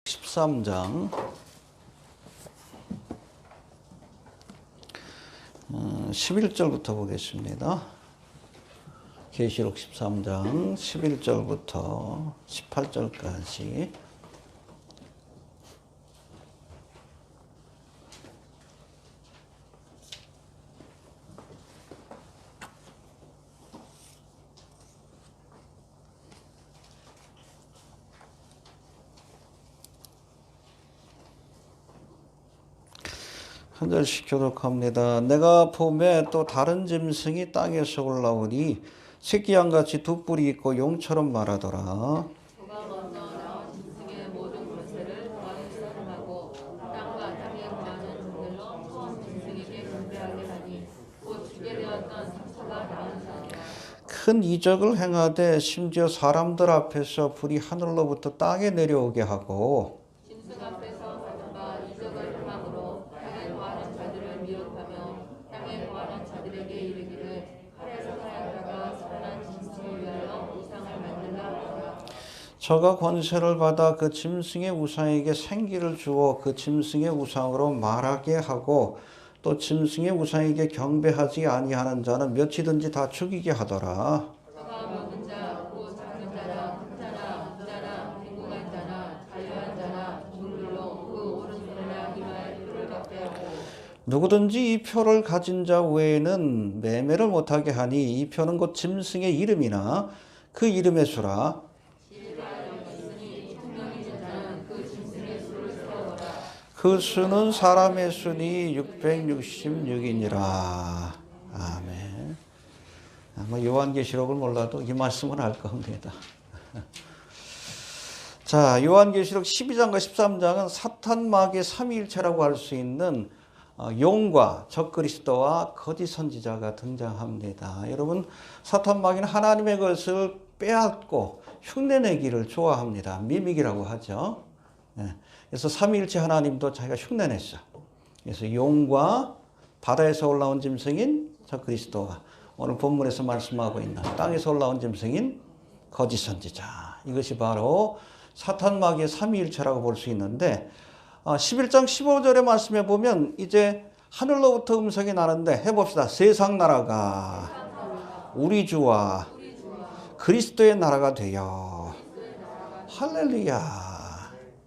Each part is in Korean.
13장 11절부터 보겠습니다. 계시록 13장 11절부터 18절까지. 한 절씩 교독합니다. 내가 보매 또 다른 짐승이 땅에서 올라오니 새끼 양같이 두 뿔이 있고 용처럼 말하더라. 그가 먼저 나온 짐승의 모든 권세를 땅에서 행하고 땅과 땅에 거하는 종들로 처음 짐승에게 경배하게 하니 곧 주게 되었던 상처가 나은 자니라. 큰 이적을 행하되 심지어 사람들 앞에서 불이 하늘로부터 땅에 내려오게 하고 짐승 앞에서 가져가 이적을 행함으로 땅에 거하는 자들을 미혹하며 땅에 거하는 자들에게 이르기를 칼에서 사였다가 살아난 짐승을 위하여 우상을 만들라 하더라. 저가 권세를 받아 그 짐승의 우상에게 생기를 주어 그 짐승의 우상으로 말하게 하고 또 짐승의 우상에게 경배하지 아니하는 자는 몇이든지 다 죽이게 하더라. 저가 모든 자, 곧 작은 자나 큰 자나 부자나 빈궁한 자나 자유한 자나 물로 그 오른손이나 이마에 표를 받게 하고 누구든지 이 표를 가진 자 외에는 매매를 못하게 하니 이 표는 곧 짐승의 이름이나 그 이름의 수라. 그 수는 사람의 수니 666이니라. 아멘. 아마 요한계시록을 몰라도 이 말씀은 알 겁니다. 자, 요한계시록 12장과 13장은 사탄 마귀의 삼위일체라고 할 수 있는 용과 적그리스도와 거짓 선지자가 등장합니다. 여러분, 사탄 마귀는 하나님의 것을 빼앗고 흉내내기를 좋아합니다. 미믹이라고 하죠. 그래서 삼위일체 하나님도 자기가 흉내냈어. 그래서 용과 바다에서 올라온 짐승인 적그리스도와 오늘 본문에서 말씀하고 있는 땅에서 올라온 짐승인 거짓 선지자. 이것이 바로 사탄 마귀의 삼위일체라고 볼 수 있는데 11장 15절의 말씀에 보면 이제 하늘로부터 음성이 나는데 해봅시다. 세상 나라가 우리 주와 그리스도의 나라가 되어 할렐루야.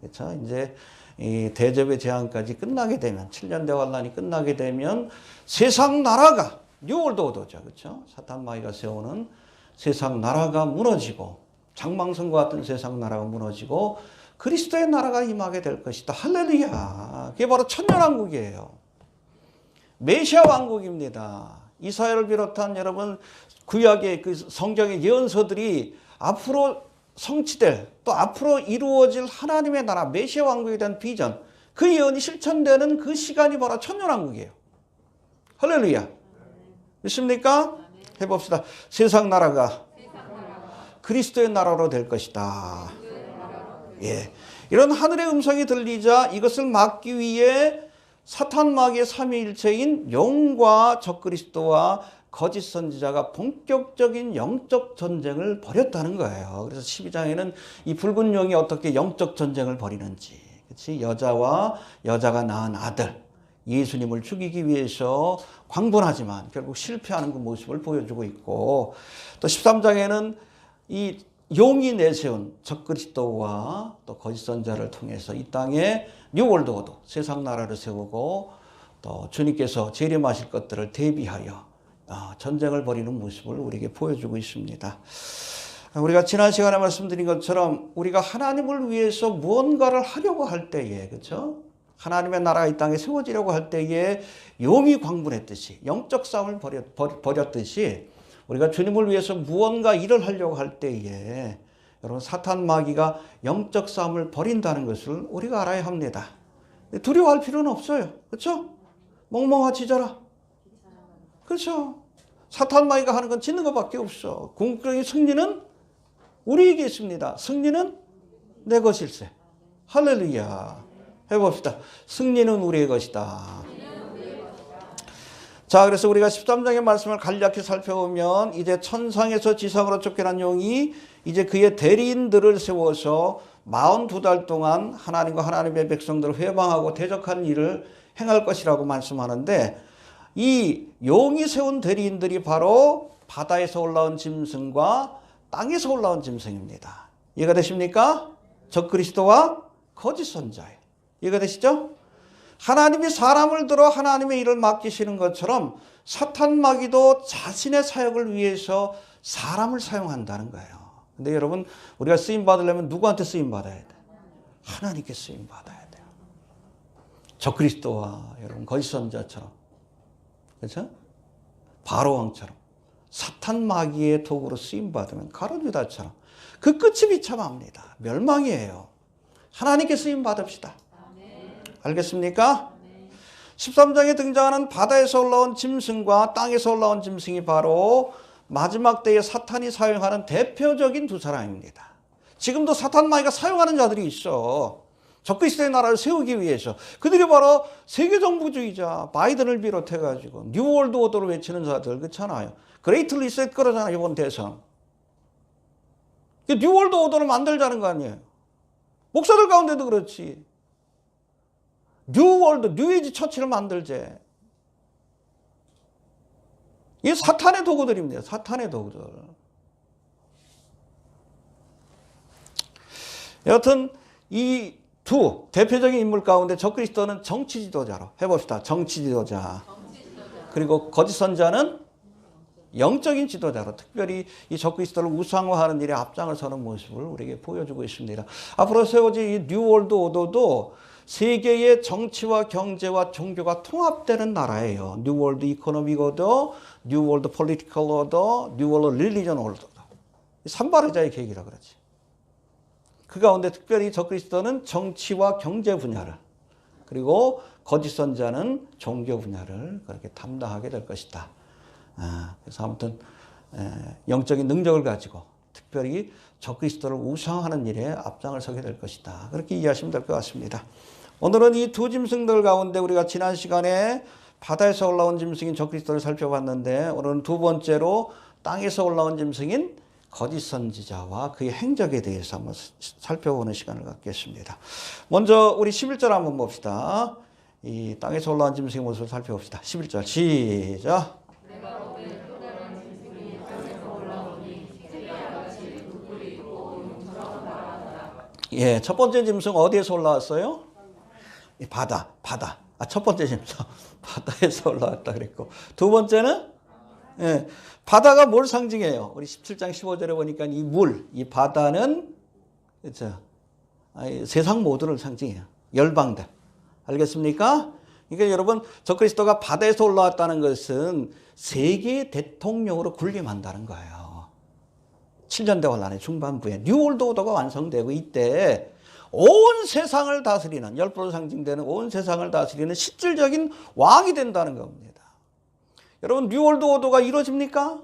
그렇죠? 이제 이 대접의 재앙까지 끝나게 되면 7년 대환란이 끝나게 되면 세상 나라가 뉴월드 오더죠. 그렇죠? 사탄 마귀가 세우는 세상 나라가 무너지고 장망성과 같은 세상 나라가 무너지고 그리스도의 나라가 임하게 될 것이다. 할렐루야. 그게 바로 천년왕국이에요. 메시아 왕국입니다. 이사야를 비롯한 여러분 구약의 그 성경의 예언서들이 앞으로 성취될 또 앞으로 이루어질 하나님의 나라 메시아 왕국에 대한 비전, 그 예언이 실천되는 그 시간이 바로 천년왕국이에요. 할렐루야. 믿습니까? 해봅시다. 세상 나라가 그리스도의 나라로 될 것이다. 예, 이런 하늘의 음성이 들리자 이것을 막기 위해 사탄 마귀의 삼위일체인 용과 적그리스도와 거짓 선지자가 본격적인 영적 전쟁을 벌였다는 거예요. 그래서 12장에는 이 붉은 용이 어떻게 영적 전쟁을 벌이는지, 그렇지? 여자가 낳은 아들 예수님을 죽이기 위해서 광분하지만 결국 실패하는 그 모습을 보여주고 있고, 또 13장에는 이 용이 내세운 적그리스도와 또 거짓 선지자를 통해서 이 땅에 뉴월드 오더 세상 나라를 세우고 또 주님께서 재림하실 것들을 대비하여 전쟁을 벌이는 모습을 우리에게 보여주고 있습니다. 우리가 지난 시간에 말씀드린 것처럼 우리가 하나님을 위해서 무언가를 하려고 할 때에, 그렇죠? 하나님의 나라가 이 땅에 세워지려고 할 때에 용이 광분했듯이 영적 싸움을 벌였듯이 우리가 주님을 위해서 무언가 일을 하려고 할 때에 여러분 사탄 마귀가 영적 싸움을 벌인다는 것을 우리가 알아야 합니다. 두려워할 필요는 없어요. 그렇죠? 멍멍아지져라. 그렇죠? 사탄 마귀가 하는 건 짓는 것밖에 없어. 궁극적인 승리는 우리에게 있습니다. 승리는 내 것일세. 할렐루야. 해봅시다. 승리는 우리의 것이다. 자, 그래서 우리가 13장의 말씀을 간략히 살펴보면 이제 천상에서 지상으로 쫓겨난 용이 이제 그의 대리인들을 세워서 42달 동안 하나님과 하나님의 백성들을 회방하고 대적하는 일을 행할 것이라고 말씀하는데, 이 용이 세운 대리인들이 바로 바다에서 올라온 짐승과 땅에서 올라온 짐승입니다. 이해가 되십니까? 적그리스도와 거짓 선자예요. 이해가 되시죠? 하나님이 사람을 들어 하나님의 일을 맡기시는 것처럼 사탄 마귀도 자신의 사역을 위해서 사람을 사용한다는 거예요. 근데 여러분, 우리가 쓰임 받으려면 누구한테 쓰임 받아야 돼? 하나님께 쓰임 받아야 돼요. 적그리스도와 여러분 거짓 선자처럼, 그렇죠? 바로 왕처럼 사탄 마귀의 도구로 쓰임 받으면 가룟 유다처럼 그 끝이 비참합니다. 멸망이에요. 하나님께 쓰임 받읍시다. 알겠습니까? 13장에 등장하는 바다에서 올라온 짐승과 땅에서 올라온 짐승이 바로 마지막 때에 사탄이 사용하는 대표적인 두 사람입니다. 지금도 사탄 마귀가 사용하는 자들이 있어. 적그리스도의 나라를 세우기 위해서. 그들이 바로 세계정부주의자 바이든을 비롯해가지고 뉴월드 오더를 외치는 자들, 그렇잖아요. 그레이트 리셋 그러잖아요, 이번 대선. 뉴월드 오더를 만들자는 거 아니에요. 목사들 가운데도 그렇지. 뉴월드, 뉴에이지 처치를 만들재. 이게 사탄의 도구들입니다. 사탄의 도구들. 여하튼 이 두 대표적인 인물 가운데 적그리스도는 정치 지도자로 해봅시다. 정치 지도자. 그리고 거짓 선자는 영적인 지도자로, 특별히 이 적그리스도를 우상화하는 일에 앞장을 서는 모습을 우리에게 보여주고 있습니다. 앞으로 세워질 이 뉴월드 오더도 세계의 정치와 경제와 종교가 통합되는 나라예요. 뉴월드 이코노믹 오더, 뉴월드 폴리티컬 오더, 뉴월드 릴리전 오더. 삼바르자의 계획이라 그러지. 그 가운데 특별히 적그리스도는 정치와 경제 분야를, 그리고 거짓 선자는 종교 분야를 그렇게 담당하게 될 것이다. 그래서 아무튼 영적인 능력을 가지고 특별히 적그리스도를 우상하는 일에 앞장을 서게 될 것이다. 그렇게 이해하시면 될 것 같습니다. 오늘은 이 두 짐승들 가운데 우리가 지난 시간에 바다에서 올라온 짐승인 적그리스도를 살펴봤는데, 오늘은 두 번째로 땅에서 올라온 짐승인 거짓 선지자와 그의 행적에 대해서 한번 살펴보는 시간을 갖겠습니다. 먼저 우리 11절 한번 봅시다. 이 땅에서 올라온 짐승의 모습을 살펴봅시다. 11절 시작. 예, 첫 번째 짐승 어디에서 올라왔어요? 바다. 첫 번째 짐승 바다에서 올라왔다 그랬고, 두 번째는 예, 바다가 뭘 상징해요? 우리 17장 15절에 보니까 이 물, 이 바다는 그렇죠? 세상 모두를 상징해요. 열방들. 알겠습니까? 그러니까 여러분, 적그리스도가 바다에서 올라왔다는 것은 세계 대통령으로 군림한다는 거예요. 7년 대환란의 중반부에 뉴월드 오더가 완성되고, 이때 온 세상을 다스리는, 열불로 상징되는 온 세상을 다스리는 실질적인 왕이 된다는 겁니다. 여러분, 뉴월드 오더가 이루어집니까?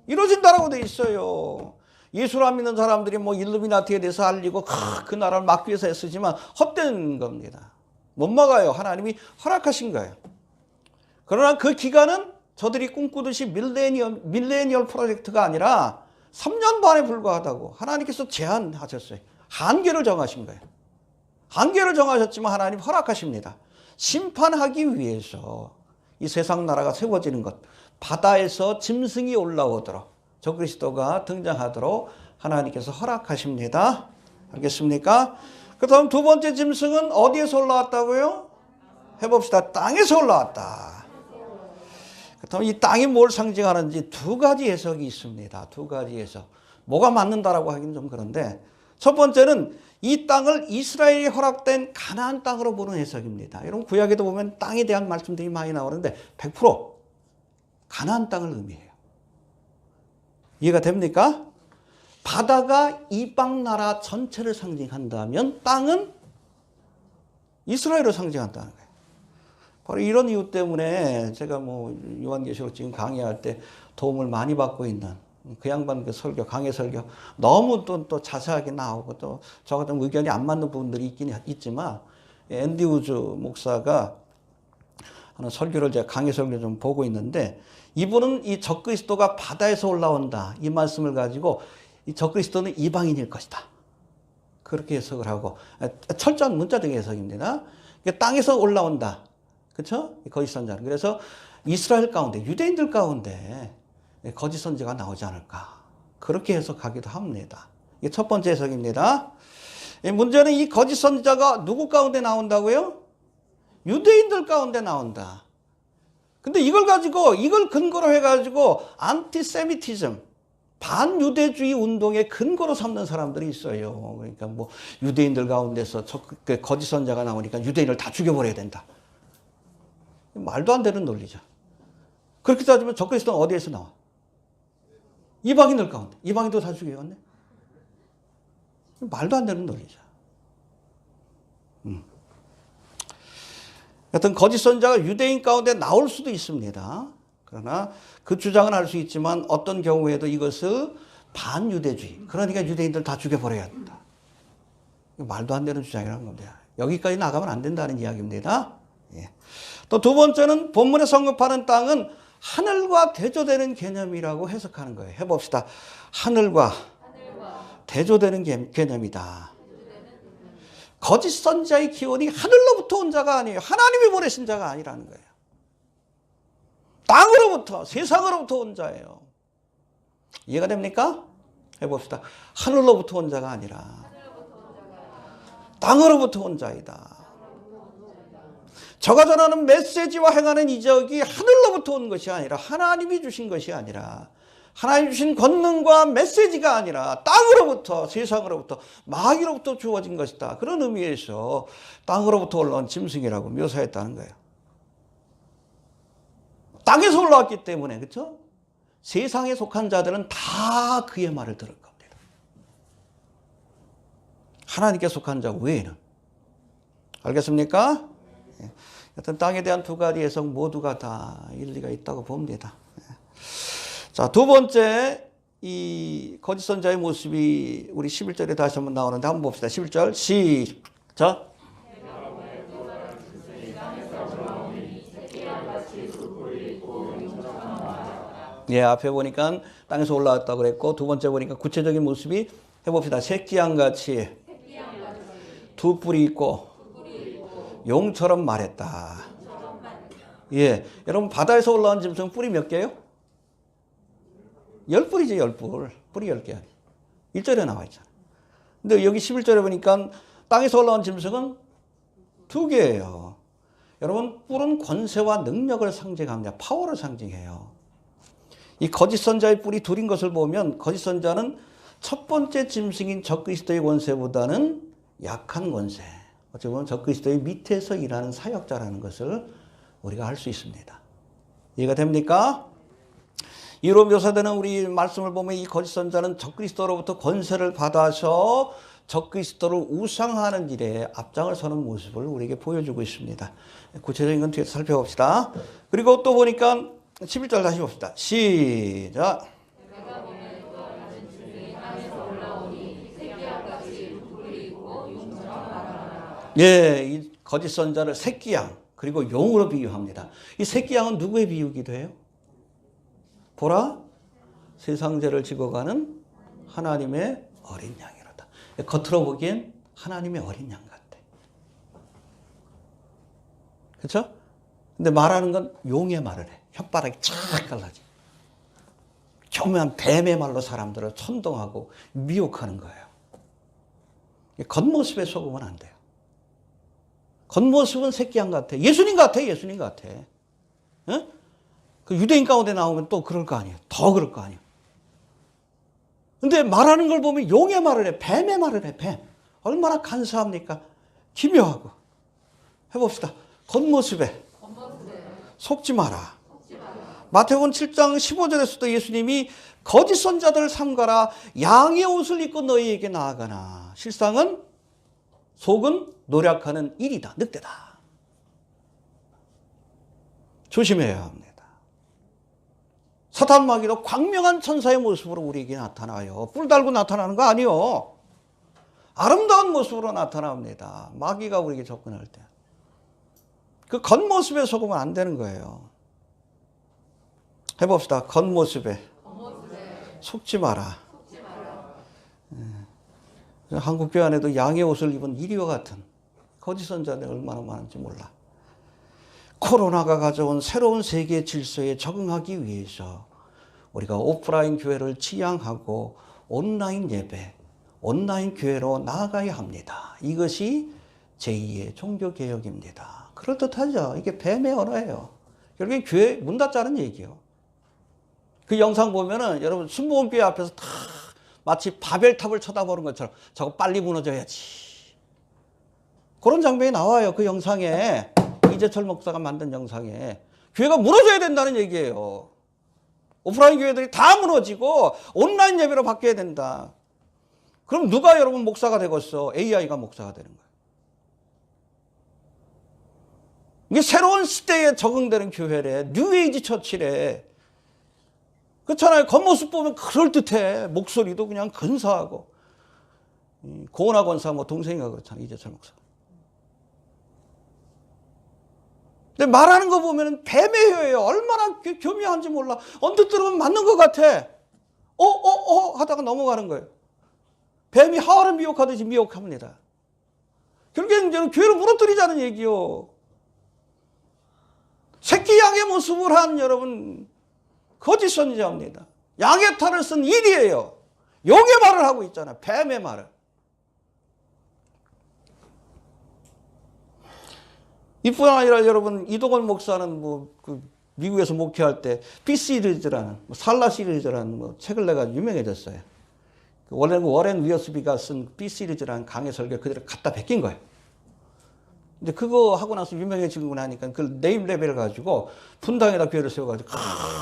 이루어진다라고 돼 있어요. 예수를 안 믿는 사람들이 뭐 일루미나티에 대해서 알리고 그 나라를 막기 위해서 애쓰지만 헛된 겁니다. 못 막아요. 하나님이 허락하신 거예요. 그러나 그 기간은 저들이 꿈꾸듯이 밀레니얼 프로젝트가 아니라 3년 반에 불과하다고 하나님께서 제한하셨어요. 한계를 정하신 거예요. 한계를 정하셨지만 하나님 허락하십니다. 심판하기 위해서 이 세상 나라가 세워지는 것, 바다에서 짐승이 올라오도록, 적그리스도가 등장하도록 하나님께서 허락하십니다. 알겠습니까? 그 다음 두 번째 짐승은 어디에서 올라왔다고요? 해봅시다. 땅에서 올라왔다. 그 다음 이 땅이 뭘 상징하는지 두 가지 해석이 있습니다. 두 가지 해석. 뭐가 맞는다라고 하기는 좀 그런데, 첫 번째는 이 땅을 이스라엘이 허락된 가나안 땅으로 보는 해석입니다. 여러분, 구약에도 보면 땅에 대한 말씀들이 많이 나오는데 100% 가나안 땅을 의미해요. 이해가 됩니까? 바다가 이방 나라 전체를 상징한다면 땅은 이스라엘을 상징한다는 거예요. 바로 이런 이유 때문에 제가 뭐 요한계시록 지금 강의할 때 도움을 많이 받고 있는 그 양반 그 설교, 강해 설교 너무 또 자세하게 나오고 또 저 같은 의견이 안 맞는 부분들이 있긴 있지만, 앤디 우즈 목사가 하는 설교를 제가 강해 설교 좀 보고 있는데, 이분은 이 적그리스도가 바다에서 올라온다 이 말씀을 가지고 이 적그리스도는 이방인일 것이다, 그렇게 해석을 하고, 철저한 문자적 해석입니다. 땅에서 올라온다. 그렇죠? 거짓 선자는. 그래서 이스라엘 가운데, 유대인들 가운데 거짓 선지자가 나오지 않을까. 그렇게 해석하기도 합니다. 이게 첫 번째 해석입니다. 문제는 이 거짓 선지자가 누구 가운데 나온다고요? 유대인들 가운데 나온다. 근데 이걸 가지고, 이걸 근거로 해가지고, 안티세미티즘, 반유대주의 운동의 근거로 삼는 사람들이 있어요. 그러니까 뭐, 유대인들 가운데서 거짓 선자가 나오니까 유대인을 다 죽여버려야 된다. 말도 안 되는 논리죠. 그렇게 따지면 적그리스도는 어디에서 나와? 이방인들 가운데. 이방인도 다 죽여야겠네. 말도 안 되는 논리죠. 여튼 거짓 선자가 유대인 가운데 나올 수도 있습니다. 그러나 그 주장은 할 수 있지만 어떤 경우에도 이것을 반유대주의, 그러니까 유대인들 다 죽여버려야 된다. 말도 안 되는 주장이라는 겁니다. 여기까지 나가면 안 된다는 이야기입니다. 예. 또 두 번째는 본문에 언급하는 땅은 하늘과 대조되는 개념이라고 해석하는 거예요. 해봅시다. 하늘과 대조되는 개념이다. 거짓 선자의 기원이 하늘로부터 온 자가 아니에요. 하나님이 보내신 자가 아니라는 거예요. 땅으로부터, 세상으로부터 온 자예요. 이해가 됩니까? 해봅시다. 하늘로부터 온 자가 아니라 땅으로부터 온 자이다. 저가 전하는 메시지와 행하는 이적이 하늘로부터 온 것이 아니라, 하나님이 주신 것이 아니라, 하나님 주신 권능과 메시지가 아니라 땅으로부터, 세상으로부터, 마귀로부터 주어진 것이다. 그런 의미에서 땅으로부터 올라온 짐승이라고 묘사했다는 거예요. 땅에서 올라왔기 때문에, 그렇죠? 세상에 속한 자들은 다 그의 말을 들을 겁니다. 하나님께 속한 자 외에는. 알겠습니까? 여튼 땅에 대한 두 가지 해석 모두가 다 일리가 있다고 봅니다. 자, 두 번째, 이 거짓 선자의 모습이 우리 11절에 다시 한번 나오는데 한번 봅시다. 11절 시작. 예, 앞에 보니까 땅에서 올라왔다고 그랬고, 두 번째 보니까 구체적인 모습이 해봅시다. 새끼양같이 두 뿔이 있고 용처럼 말했다. 예, 여러분 바다에서 올라온 짐승 뿔이 몇 개예요? 10뿔이죠, 10뿔. 뿔이 10개. 1절에 나와 있잖아요. 근데 여기 11절에 보니까 땅에서 올라온 짐승은 2개예요. 여러분, 뿔은 권세와 능력을 상징합니다. 파워를 상징해요. 이 거짓 선자의 뿔이 둘인 것을 보면 거짓 선자는 첫 번째 짐승인 적그리스도의 권세보다는 약한 권세, 어찌 보면 적그리스도의 밑에서 일하는 사역자라는 것을 우리가 알 수 있습니다. 이해가 됩니까? 이로 묘사되는 우리 말씀을 보면 이 거짓 선자는 적그리스도로부터 권세를 받아서 적그리스도를 우상화하는 일에 앞장을 서는 모습을 우리에게 보여주고 있습니다. 구체적인 건 뒤에서 살펴봅시다. 그리고 또 보니까 11절 다시 봅시다. 시작. 예, 이 거짓 선자를 새끼양 그리고 용으로 비유합니다. 이 새끼양은 누구의 비유기도 해요? 보라, 세상 죄를 지고 가는 하나님의 어린 양이로다. 겉으로 보기엔 하나님의 어린 양 같아. 그렇죠? 근데 말하는 건 용의 말을 해. 혓바닥이 쫙 갈라지. 교묘한 뱀의 말로 사람들을 천동하고 미혹하는 거예요. 겉모습에 속으면 안 돼요. 겉모습은 새끼양 같아. 예수님 같아. 예수님 같아. 어? 그 유대인 가운데 나오면 또 그럴 거 아니에요. 더 그럴 거 아니에요. 근데 말하는 걸 보면 용의 말을 해. 뱀의 말을 해. 뱀. 얼마나 간사합니까? 기묘하고. 해봅시다. 겉모습에 속지 마라. 마태복음 7장 15절에서도 예수님이 거짓 선자들을 삼가라. 양의 옷을 입고 너희에게 나아가나. 실상은 속은 노력하는 일이다. 늑대다. 조심해야 합니다. 사탄 마귀도 광명한 천사의 모습으로 우리에게 나타나요. 뿔 달고 나타나는 거 아니요. 아름다운 모습으로 나타납니다. 마귀가 우리에게 접근할 때. 그 겉모습에 속으면 안 되는 거예요. 해봅시다. 겉모습에 속지 마라. 한국교회 안에도 양의 옷을 입은 이리와 같은 거짓 선자들이 얼마나 많은지 몰라. 코로나가 가져온 새로운 세계 질서에 적응하기 위해서 우리가 오프라인 교회를 지향하고 온라인 예배, 온라인 교회로 나아가야 합니다. 이것이 제2의 종교개혁입니다. 그럴듯하죠. 이게 뱀의 언어예요. 결국엔 교회 문 닫자는 얘기예요. 그 영상 보면은 여러분 순복음교회 앞에서 다 마치 바벨탑을 쳐다보는 것처럼 저거 빨리 무너져야지. 그런 장면이 나와요. 그 영상에. 이재철 목사가 만든 영상에. 교회가 무너져야 된다는 얘기예요. 오프라인 교회들이 다 무너지고 온라인 예배로 바뀌어야 된다. 그럼 누가 여러분 목사가 되겠어? AI가 목사가 되는 거예요. 이게 새로운 시대에 적응되는 교회래. 뉴에이지 처치래. 그렇잖아요. 겉모습 보면 그럴듯해. 목소리도 그냥 근사하고. 고은하 권사 뭐 동생이가 그렇잖아요. 이재철 목사. 근데 말하는 거 보면 뱀의 혀예요. 얼마나 교묘한지 몰라. 언뜻 들으면 맞는 것 같아. 하다가 넘어가는 거예요. 뱀이 하와를 미혹하듯이 미혹합니다. 결국에는 저는 교회를 무너뜨리자는 얘기요. 새끼 양의 모습을 한 여러분 거짓 선지자입니다. 양의 탈을 쓴 일이에요. 용의 말을 하고 있잖아요. 뱀의 말을. 이뿐 아니라 여러분 이동건 목사는 그 미국에서 목회할 때 B 시리즈라는 살라 시리즈라는 책을 내가 유명해졌어요. 원래는 워렌 위어스비가 쓴 B 시리즈라는 강의 설교 그대로 갖다 베낀 거예요. 근데 그거 하고 나서 유명해지고 나니까 그 네임 레벨 가지고 분당에다 교회를 세워가지고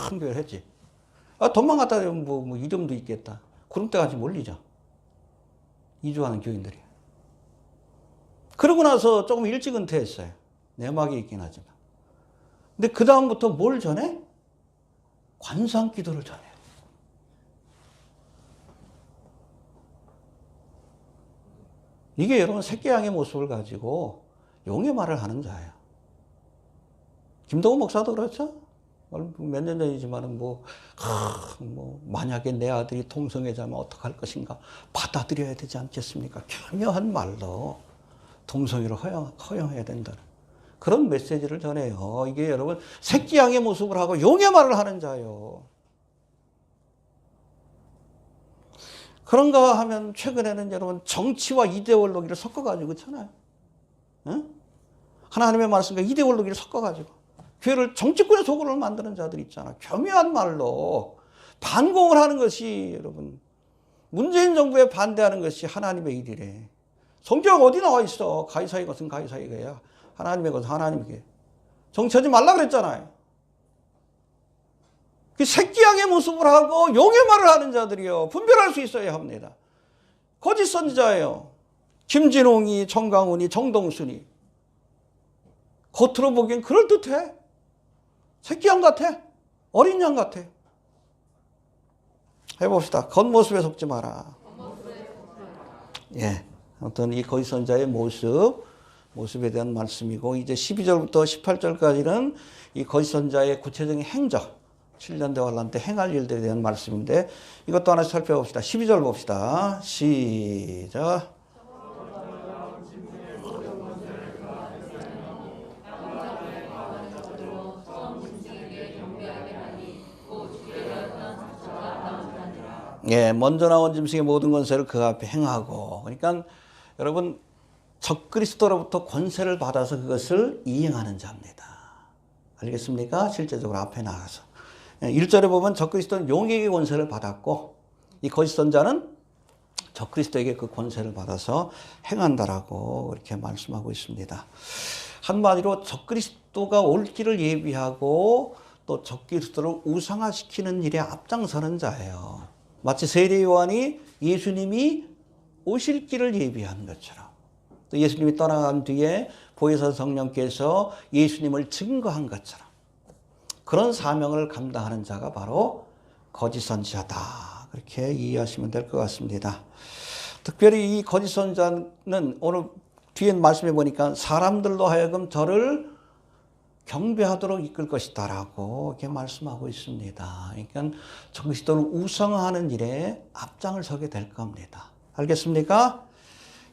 큰 교회를 했지. 돈만 갖다 대면 뭐 이름도 있겠다. 그런 때까지 몰리죠. 이주하는 교인들이. 그러고 나서 조금 일찍 은퇴했어요. 내막이 있긴 하지만. 근데 그 다음부터 뭘 전해? 관상 기도를 전해요. 이게 여러분 새끼 양의 모습을 가지고 용의 말을 하는 자예요. 김동훈 목사도 그렇죠? 몇 년 전이지만은 만약에 내 아들이 동성애자면 어떡할 것인가 받아들여야 되지 않겠습니까? 교묘한 말로 동성애를 허용해야 된다는 그런 메시지를 전해요. 이게 여러분 새끼 양의 모습을 하고 용의 말을 하는 자예요. 그런가 하면 최근에는 여러분 정치와 이데올로기를 섞어가지고 그렇잖아요. 응? 하나님의 말씀과 이데올로기를 섞어가지고 교회를 정치권의 소굴을 만드는 자들 있잖아. 교묘한 말로 반공을 하는 것이 여러분 문재인 정부에 반대하는 것이 하나님의 일이래. 성경 어디 나와 있어? 가이사의 것은 가이사에게야. 하나님의 것은 하나님에게. 정치하지 말라 그랬잖아요. 그 새끼 양의 모습을 하고 용의 말을 하는 자들이요. 분별할 수 있어야 합니다. 거짓 선지자예요. 김진홍이, 정강훈이, 정동순이. 겉으로 보기엔 그럴듯해. 새끼 양 같아. 어린 양 같아. 해봅시다. 겉모습에 속지 마라. 예. 아무튼 이 거짓 선지자의 모습에 대한 말씀이고, 이제 12절부터 18절까지는 이 거짓 선지자의 구체적인 행적, 7년 대환란 때 행할 일들에 대한 말씀인데, 이것도 하나씩 살펴봅시다. 12절 봅시다. 시작. 예, 먼저 나온 짐승의 모든 권세를 그 앞에 행하고, 그러니까 여러분 적그리스도로부터 권세를 받아서 그것을 이행하는 자입니다. 알겠습니까? 실제적으로 앞에 나가서 1절에 보면 적그리스도는 용에게 권세를 받았고, 이 거짓 선자는 적그리스도에게 그 권세를 받아서 행한다라고 이렇게 말씀하고 있습니다. 한마디로 적그리스도가 올 길을 예비하고 또 적그리스도를 우상화시키는 일에 앞장서는 자예요. 마치 세례 요한이 예수님이 오실 길을 예비한 것처럼, 또 예수님이 떠나간 뒤에 보혜사 성령께서 예수님을 증거한 것처럼 그런 사명을 감당하는 자가 바로 거짓 선지자다. 그렇게 이해하시면 될 것 같습니다. 특별히 이 거짓 선지자는 오늘 뒤에 말씀해 보니까 사람들로 하여금 저를 경배하도록 이끌 것이다 라고 이렇게 말씀하고 있습니다. 그러니까 그리스도를 우상화하는 일에 앞장을 서게 될 겁니다. 알겠습니까?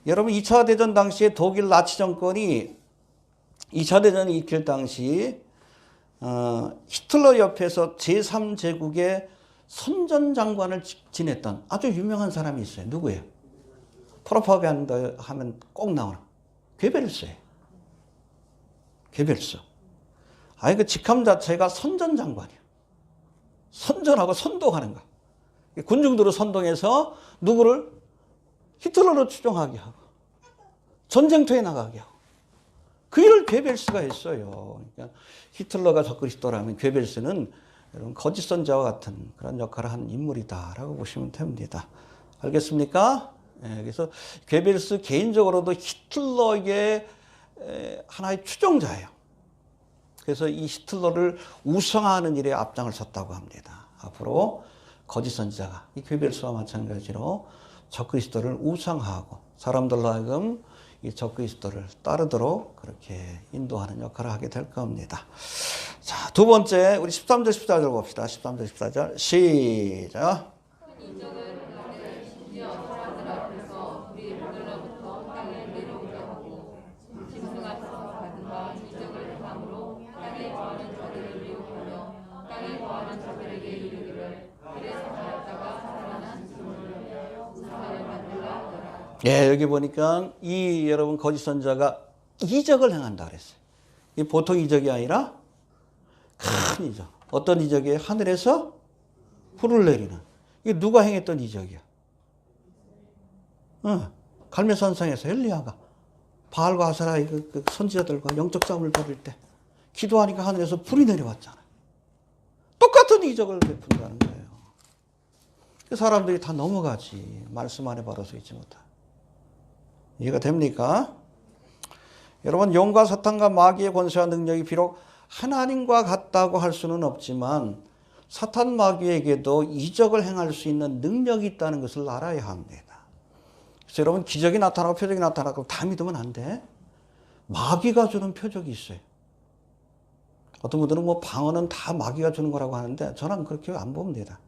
여러분 2차 대전 당시에 독일 나치 정권이 2차 대전이 일으킬 당시 히틀러 옆에서 제3제국의 선전장관을 지냈던 아주 유명한 사람이 있어요. 누구예요? 프로파간다 하면 꼭 나오는 괴벨스예요. 괴벨스. 아니 그 직함 자체가 선전장관이에요. 선전하고 선동하는 거. 군중들을 선동해서 누구를 히틀러로 추종하게 하고 전쟁터에 나가게 하고 그 일을 괴벨스가 했어요. 그러니까 히틀러가 적그리스도라면 괴벨스는 여러분 거짓 선자와 같은 그런 역할을 한 인물이다라고 보시면 됩니다. 알겠습니까? 그래서 괴벨스 개인적으로도 히틀러의 하나의 추종자예요. 그래서 이 히틀러를 우상화하는 일에 앞장을 섰다고 합니다. 앞으로 거짓 선지자가 이 괴벨스와 마찬가지로 적그리스도를 우상화하고 사람들로 하여금 이 적그리스도를 따르도록 그렇게 인도하는 역할을 하게 될 겁니다. 자, 두 번째 우리 13절 14절 봅시다. 13절 14절 시작. 예, 여기 보니까 이 여러분 거짓 선자가 이적을 행한다 그랬어요. 이 보통 이적이 아니라 큰 이적. 어떤 이적이에요? 하늘에서 불을 내리는. 이게 누가 행했던 이적이야? 갈멜산상에서 엘리야가 바알과 아세라의 그 선지자들과 영적 싸움을 벌일 때 기도하니까 하늘에서 불이 내려왔잖아요. 똑같은 이적을 베푼다는 거예요. 그 사람들이 다 넘어가지. 말씀 안에 바로 서 있지 못하. 이해가 됩니까? 여러분 용과 사탄과 마귀의 권세와 능력이 비록 하나님과 같다고 할 수는 없지만 사탄 마귀에게도 이적을 행할 수 있는 능력이 있다는 것을 알아야 합니다. 그래서 여러분 기적이 나타나고 표적이 나타나고 다 믿으면 안 돼. 마귀가 주는 표적이 있어요. 어떤 분들은 뭐 방언은 다 마귀가 주는 거라고 하는데 저는 그렇게 안 봅니다.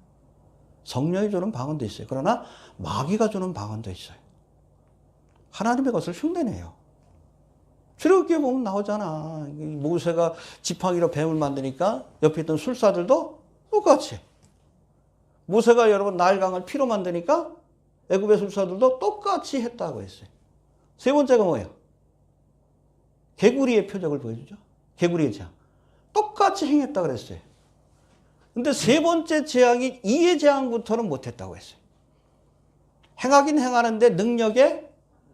성령이 주는 방언도 있어요. 그러나 마귀가 주는 방언도 있어요. 하나님의 것을 흉내내요. 출애굽기에 보면 나오잖아. 모세가 지팡이로 뱀을 만드니까 옆에 있던 술사들도 똑같이. 모세가 여러분 나일강을 피로 만드니까 애굽의 술사들도 똑같이 했다고 했어요. 세 번째가 뭐예요? 개구리의 표적을 보여주죠. 개구리의 재앙. 똑같이 행했다고 그랬어요. 근데 세 번째 재앙인 이의 재앙부터는 못했다고 했어요. 행하긴 행하는데 능력에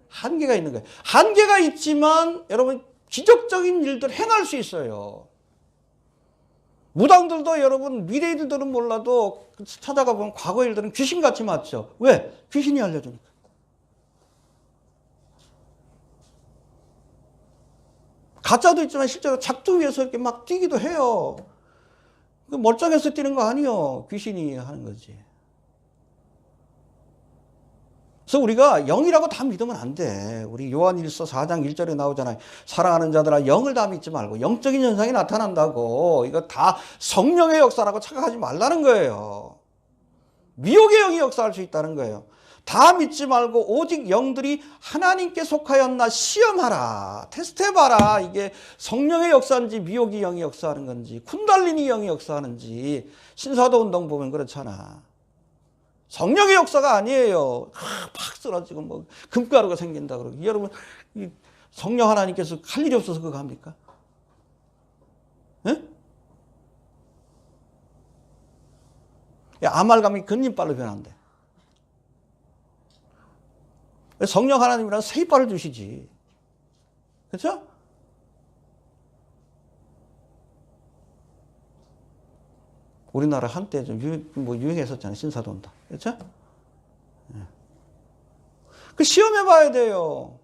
한계가 있는 거예요. 한계가 있지만 여러분 기적적인 일들 행할 수 있어요. 무당들도 여러분 미래 일들은 몰라도 찾아가 보면 과거 일들은 귀신같이 맞죠. 왜? 귀신이 알려주니까. 가짜도 있지만 실제로 작두 위에서 이렇게 막 뛰기도 해요. 멀쩡해서 뛰는 거 아니에요. 귀신이 하는 거지. 그래서 우리가 영이라고 다 믿으면 안 돼. 우리 요한일서 4장 1절에 나오잖아요. 사랑하는 자들아 영을 다 믿지 말고 영적인 현상이 나타난다고. 이거 다 성령의 역사라고 착각하지 말라는 거예요. 미혹의 영이 역사할 수 있다는 거예요. 다 믿지 말고 오직 영들이 하나님께 속하였나 시험하라. 테스트해봐라. 이게 성령의 역사인지 미혹의 영이 역사하는 건지 쿤달리니 영이 역사하는지. 신사도 운동 보면 그렇잖아. 성령의 역사가 아니에요. 팍 쓰러지고 뭐 금가루가 생긴다 그러고. 여러분 성령 하나님께서 할 일이 없어서 그거 합니까? 예? 아말감이 근림발로 변한대. 성령 하나님이란 새 이빨을 주시지. 그렇죠? 우리나라 한때 좀 유행했었잖아요. 신사돈다. 그렇죠? 네. 그 시험해 봐야 돼요.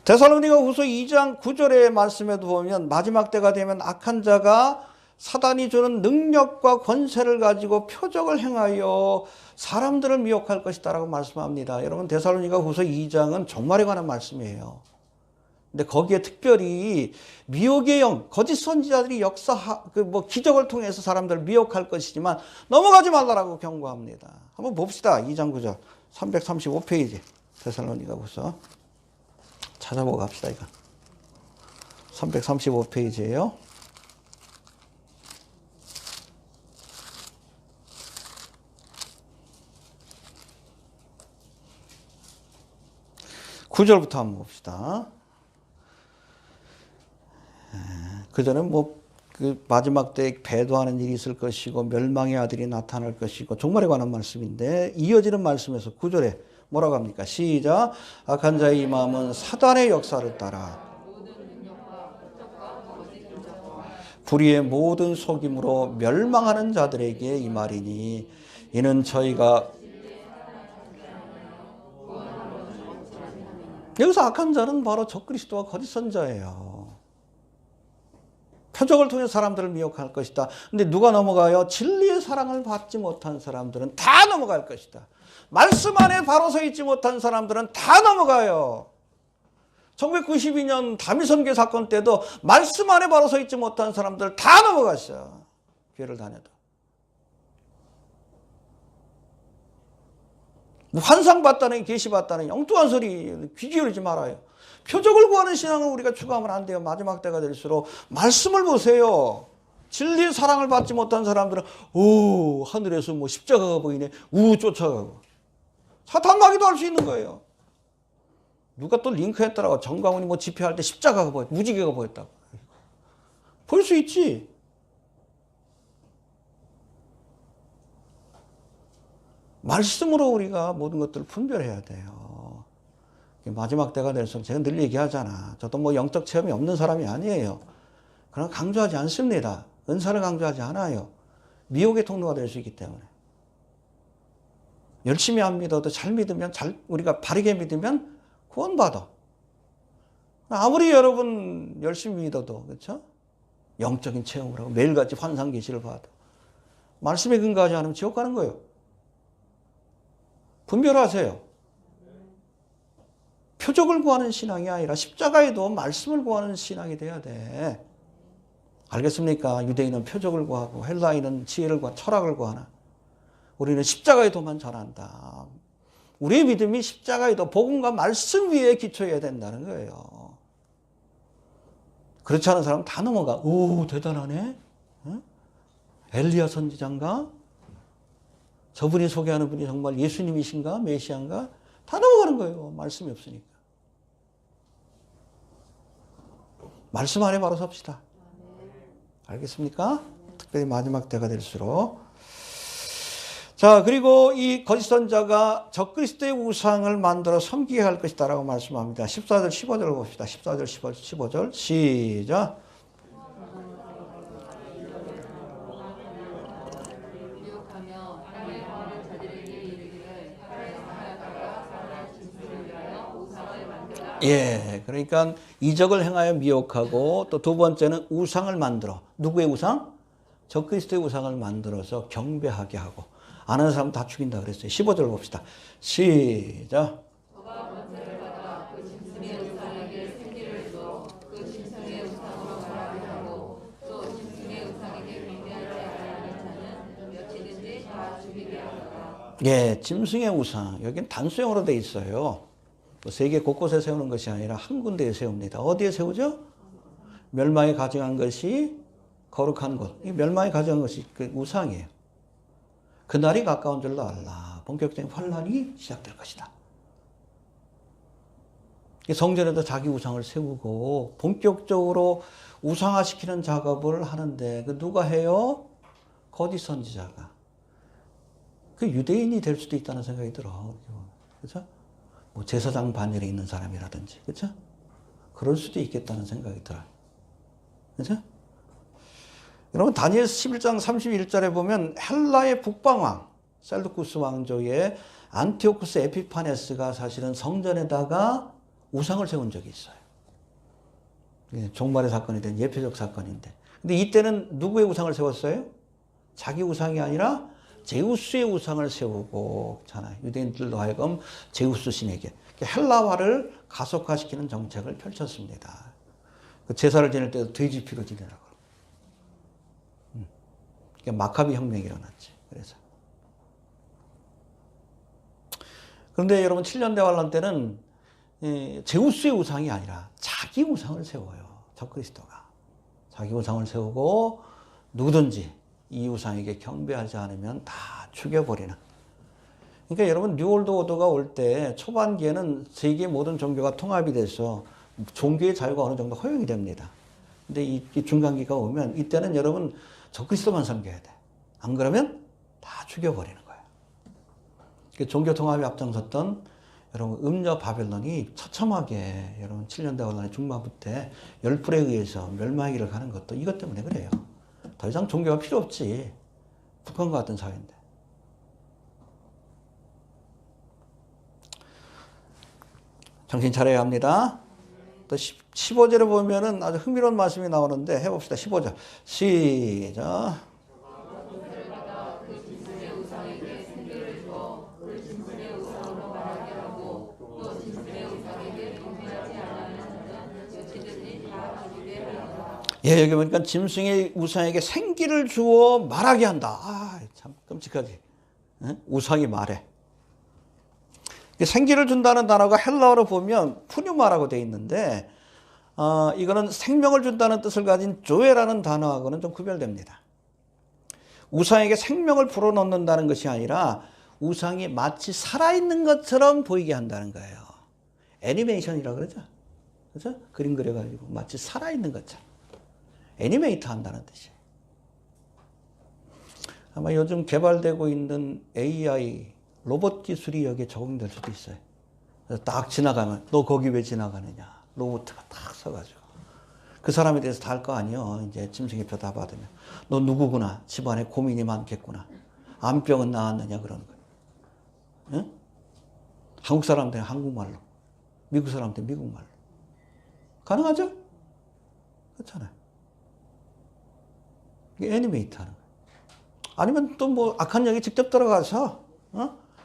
데살로니가 후서 2장 9절의 말씀에도 보면 마지막 때가 되면 악한 자가 사단이 주는 능력과 권세를 가지고 표적을 행하여 사람들을 미혹할 것이다 라고 말씀합니다. 여러분 데살로니가 후서 2장은 종말에 관한 말씀이에요. 근데 거기에 특별히 미혹의 영, 거짓 선지자들이 기적을 통해서 사람들을 미혹할 것이지만 넘어가지 말라라고 경고합니다. 한번 봅시다. 2장 9절 335페이지 데살로니가후서 찾아보고 갑시다. 이거 335페이지예요. (9절부터) 한번 봅시다. 그 전에 그 마지막 때 배도하는 일이 있을 것이고 멸망의 아들이 나타날 것이고 종말에 관한 말씀인데, 이어지는 말씀에서 9절에 뭐라고 합니까? 시작. 악한 자의 이 마음은 사단의 역사를 따라 불의의 모든 속임으로 멸망하는 자들에게 이 말이니, 이는 저희가 여기서 악한 자는 바로 적그리스도와 거짓 선자예요. 표적을 통해 사람들을 미혹할 것이다. 근데 누가 넘어가요? 진리의 사랑을 받지 못한 사람들은 다 넘어갈 것이다. 말씀 안에 바로 서 있지 못한 사람들은 다 넘어가요. 1992년 다미선교 사건 때도 말씀 안에 바로 서 있지 못한 사람들 다 넘어갔어요. 교회를 다녀도. 환상 봤다는, 계시 봤다는 엉뚱한 소리 귀 기울이지 말아요. 표적을 구하는 신앙을 우리가 추구하면 안 돼요. 마지막 때가 될수록 말씀을 보세요. 진리의 사랑을 받지 못한 사람들은 하늘에서 십자가가 보이네 쫓아가고 사탄 마귀도 할 수 있는 거예요. 누가 또 링크했더라고. 정광훈이 집회할 때 십자가가 무지개가 보였다고. 볼 수 있지. 말씀으로 우리가 모든 것들을 분별해야 돼요. 마지막 때가 될수록 제가 늘 얘기하잖아. 저도 영적 체험이 없는 사람이 아니에요. 그러나 강조하지 않습니다. 은사를 강조하지 않아요. 미혹의 통로가 될 수 있기 때문에. 열심히 안 믿어도 잘 믿으면, 우리가 바르게 믿으면 구원받아. 아무리 여러분 열심히 믿어도, 그렇죠? 영적인 체험을 하고 매일같이 환상 계시를 봐도 말씀에 근거하지 않으면 지옥 가는 거예요. 분별하세요. 표적을 구하는 신앙이 아니라 십자가에도 말씀을 구하는 신앙이 돼야 돼. 알겠습니까? 유대인은 표적을 구하고 헬라인은 지혜를 구하고 철학을 구하나. 우리는 십자가에도만 전한다. 우리의 믿음이 십자가에도 복음과 말씀 위에 기초해야 된다는 거예요. 그렇지 않은 사람은 다 넘어가. 오, 대단하네. 응? 엘리야 선지자인가? 저분이 소개하는 분이 정말 예수님이신가? 메시아인가? 다 넘어가는 거예요. 말씀이 없으니까. 말씀 안에 바로 섭시다. 알겠습니까? 특별히 마지막 때가 될수록. 자, 그리고 이 거짓 선자가 적그리스도의 우상을 만들어 섬기게 할 것이다라고 말씀합니다. 14절 15절을 봅시다. 14절 15절 시작. 예, 그러니까 이적을 행하여 미혹하고, 또 두 번째는 우상을 만들어. 누구의 우상? 적그리스도의 우상을 만들어서 경배하게 하고. 안 하는 사람 다 죽인다 그랬어요. 15절 봅시다. 시작. 예, 짐승의 우상. 여기는 단수형으로 돼 있어요. 세계 곳곳에 세우는 것이 아니라 한 군데에 세웁니다. 어디에 세우죠? 멸망에 가증한 것이 거룩한 곳. 이 멸망에 가증한 것이 그 우상이에요. 그날이 가까운 줄로 알라. 본격적인 환란이 시작될 것이다. 성전에도 자기 우상을 세우고 본격적으로 우상화시키는 작업을 하는데, 그 누가 해요? 거짓 선지자가. 그 유대인이 될 수도 있다는 생각이 들어. 그렇죠? 제사장 반열에 있는 사람이라든지, 그렇죠? 그럴 수도 있겠다는 생각이 들어요. 그렇죠? 여러분, 다니엘 11장 31절에 보면 헬라의 북방왕 셀루쿠스 왕조의 안티오쿠스 에피파네스가 사실은 성전에다가 우상을 세운 적이 있어요. 종말의 사건이 된 예표적 사건인데, 근데 이때는 누구의 우상을 세웠어요? 자기 우상이 아니라 제우스의 우상을 세우고, 잖아요. 유대인들로 하여금 제우스 신에게. 헬라화를 가속화시키는 정책을 펼쳤습니다. 그 제사를 지낼 때도 돼지 피로 지내라고. 마카비 혁명이 일어났지. 그래서. 그런데 여러분 7년 대환란 때는 제우스의 우상이 아니라 자기 우상을 세워요. 적그리스도가. 자기 우상을 세우고 누구든지 이 우상에게 경배하지 않으면 다 죽여버리는. 그러니까 여러분 뉴월드 오더가 올 때 초반기에는 세계 모든 종교가 통합이 돼서 종교의 자유가 어느 정도 허용이 됩니다. 근데 이 중간기가 오면 이때는 여러분 적그리스도만 섬겨야 돼. 안 그러면 다 죽여버리는 거예요. 종교 통합에 앞장섰던 여러분 음녀 바벨론이 처참하게 여러분 7년 대환란의 중반부 때 열불에 의해서 멸망의 길을 가는 것도 이것 때문에 그래요. 더 이상 종교가 필요 없지. 북한과 같은 사회인데. 정신 차려야 합니다. 또 15절에 보면은 아주 흥미로운 말씀이 나오는데 해봅시다. 15절. 시작. 예, 여기 보니까 짐승의 우상에게 생기를 주어 말하게 한다. 아, 참 끔찍하지. 우상이 말해. 생기를 준다는 단어가 헬라어로 보면 푸뉴마라고 되어 있는데 이거는 생명을 준다는 뜻을 가진 조에라는 단어하고는 좀 구별됩니다. 우상에게 생명을 불어넣는다는 것이 아니라 우상이 마치 살아있는 것처럼 보이게 한다는 거예요. 애니메이션이라고 그러죠. 그죠? 그림 그려가지고 마치 살아있는 것처럼. 애니메이터 한다는 뜻이에요. 아마 요즘 개발되고 있는 AI 로봇 기술이 여기에 적용될 수도 있어요. 그래서 딱 지나가면 너 거기 왜 지나가느냐. 로봇가 딱 서가지고. 그 사람에 대해서 다 할 거 아니에요. 이제 짐승의 표 다 받으면. 너 누구구나. 집안에 고민이 많겠구나. 암병은 나았느냐 그러는 거예요. 응? 한국 사람들은 한국말로. 미국 사람들은 미국말로. 가능하죠? 그렇잖아요. 이게 애니메이터 하는 거예요. 아니면 또 뭐 악한 영이 직접 들어가서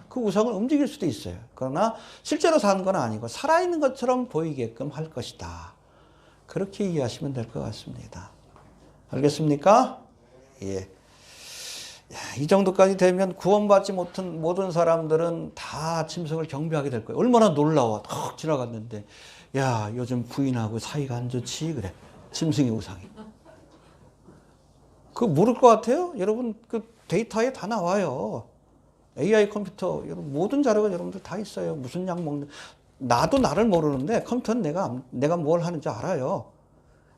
그 우상을 움직일 수도 있어요. 그러나 실제로 사는 건 아니고 살아있는 것처럼 보이게끔 할 것이다. 그렇게 이해하시면 될 것 같습니다. 알겠습니까? 예. 이 정도까지 되면 구원받지 못한 모든 사람들은 다 짐승을 경배하게 될 거예요. 얼마나 놀라워. 탁 지나갔는데 야 요즘 부인하고 사이가 안 좋지 그래. 짐승의 우상이. 그거 모를 것 같아요? 여러분 그 데이터에 다 나와요. AI 컴퓨터 모든 자료가 여러분들 다 있어요. 무슨 약 먹는 나도 나를 모르는데 컴퓨터는 내가 뭘 하는지 알아요.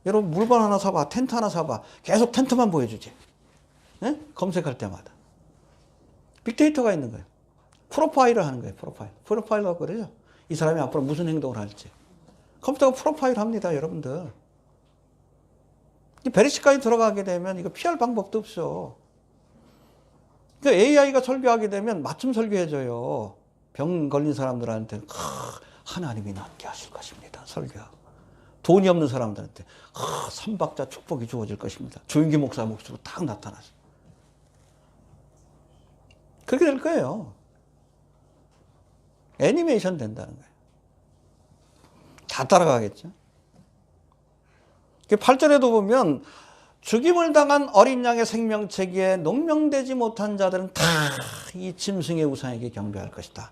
여러분 물건 하나 사봐. 텐트 하나 사봐. 계속 텐트만 보여주지. 네? 검색할 때마다. 빅데이터가 있는 거예요. 프로파일을 하는 거예요. 프로파일이라고 그러죠. 이 사람이 앞으로 무슨 행동을 할지. 컴퓨터가 프로파일 합니다. 여러분들. 이 베리시까지 들어가게 되면 이거 피할 방법도 없어. 그러니까 AI가 설교하게 되면 맞춤 설교해줘요. 병 걸린 사람들한테 하나님이 낫게 하실 것입니다. 설교하고. 돈이 없는 사람들한테 삼박자 축복이 주어질 것입니다. 조윤기 목사 목소리로 딱 나타나서. 그렇게 될 거예요. 애니메이션 된다는 거예요. 다 따라가겠죠. 8절에도 보면 죽임을 당한 어린 양의 생명체계에 농명되지 못한 자들은 다 이 짐승의 우상에게 경배할 것이다.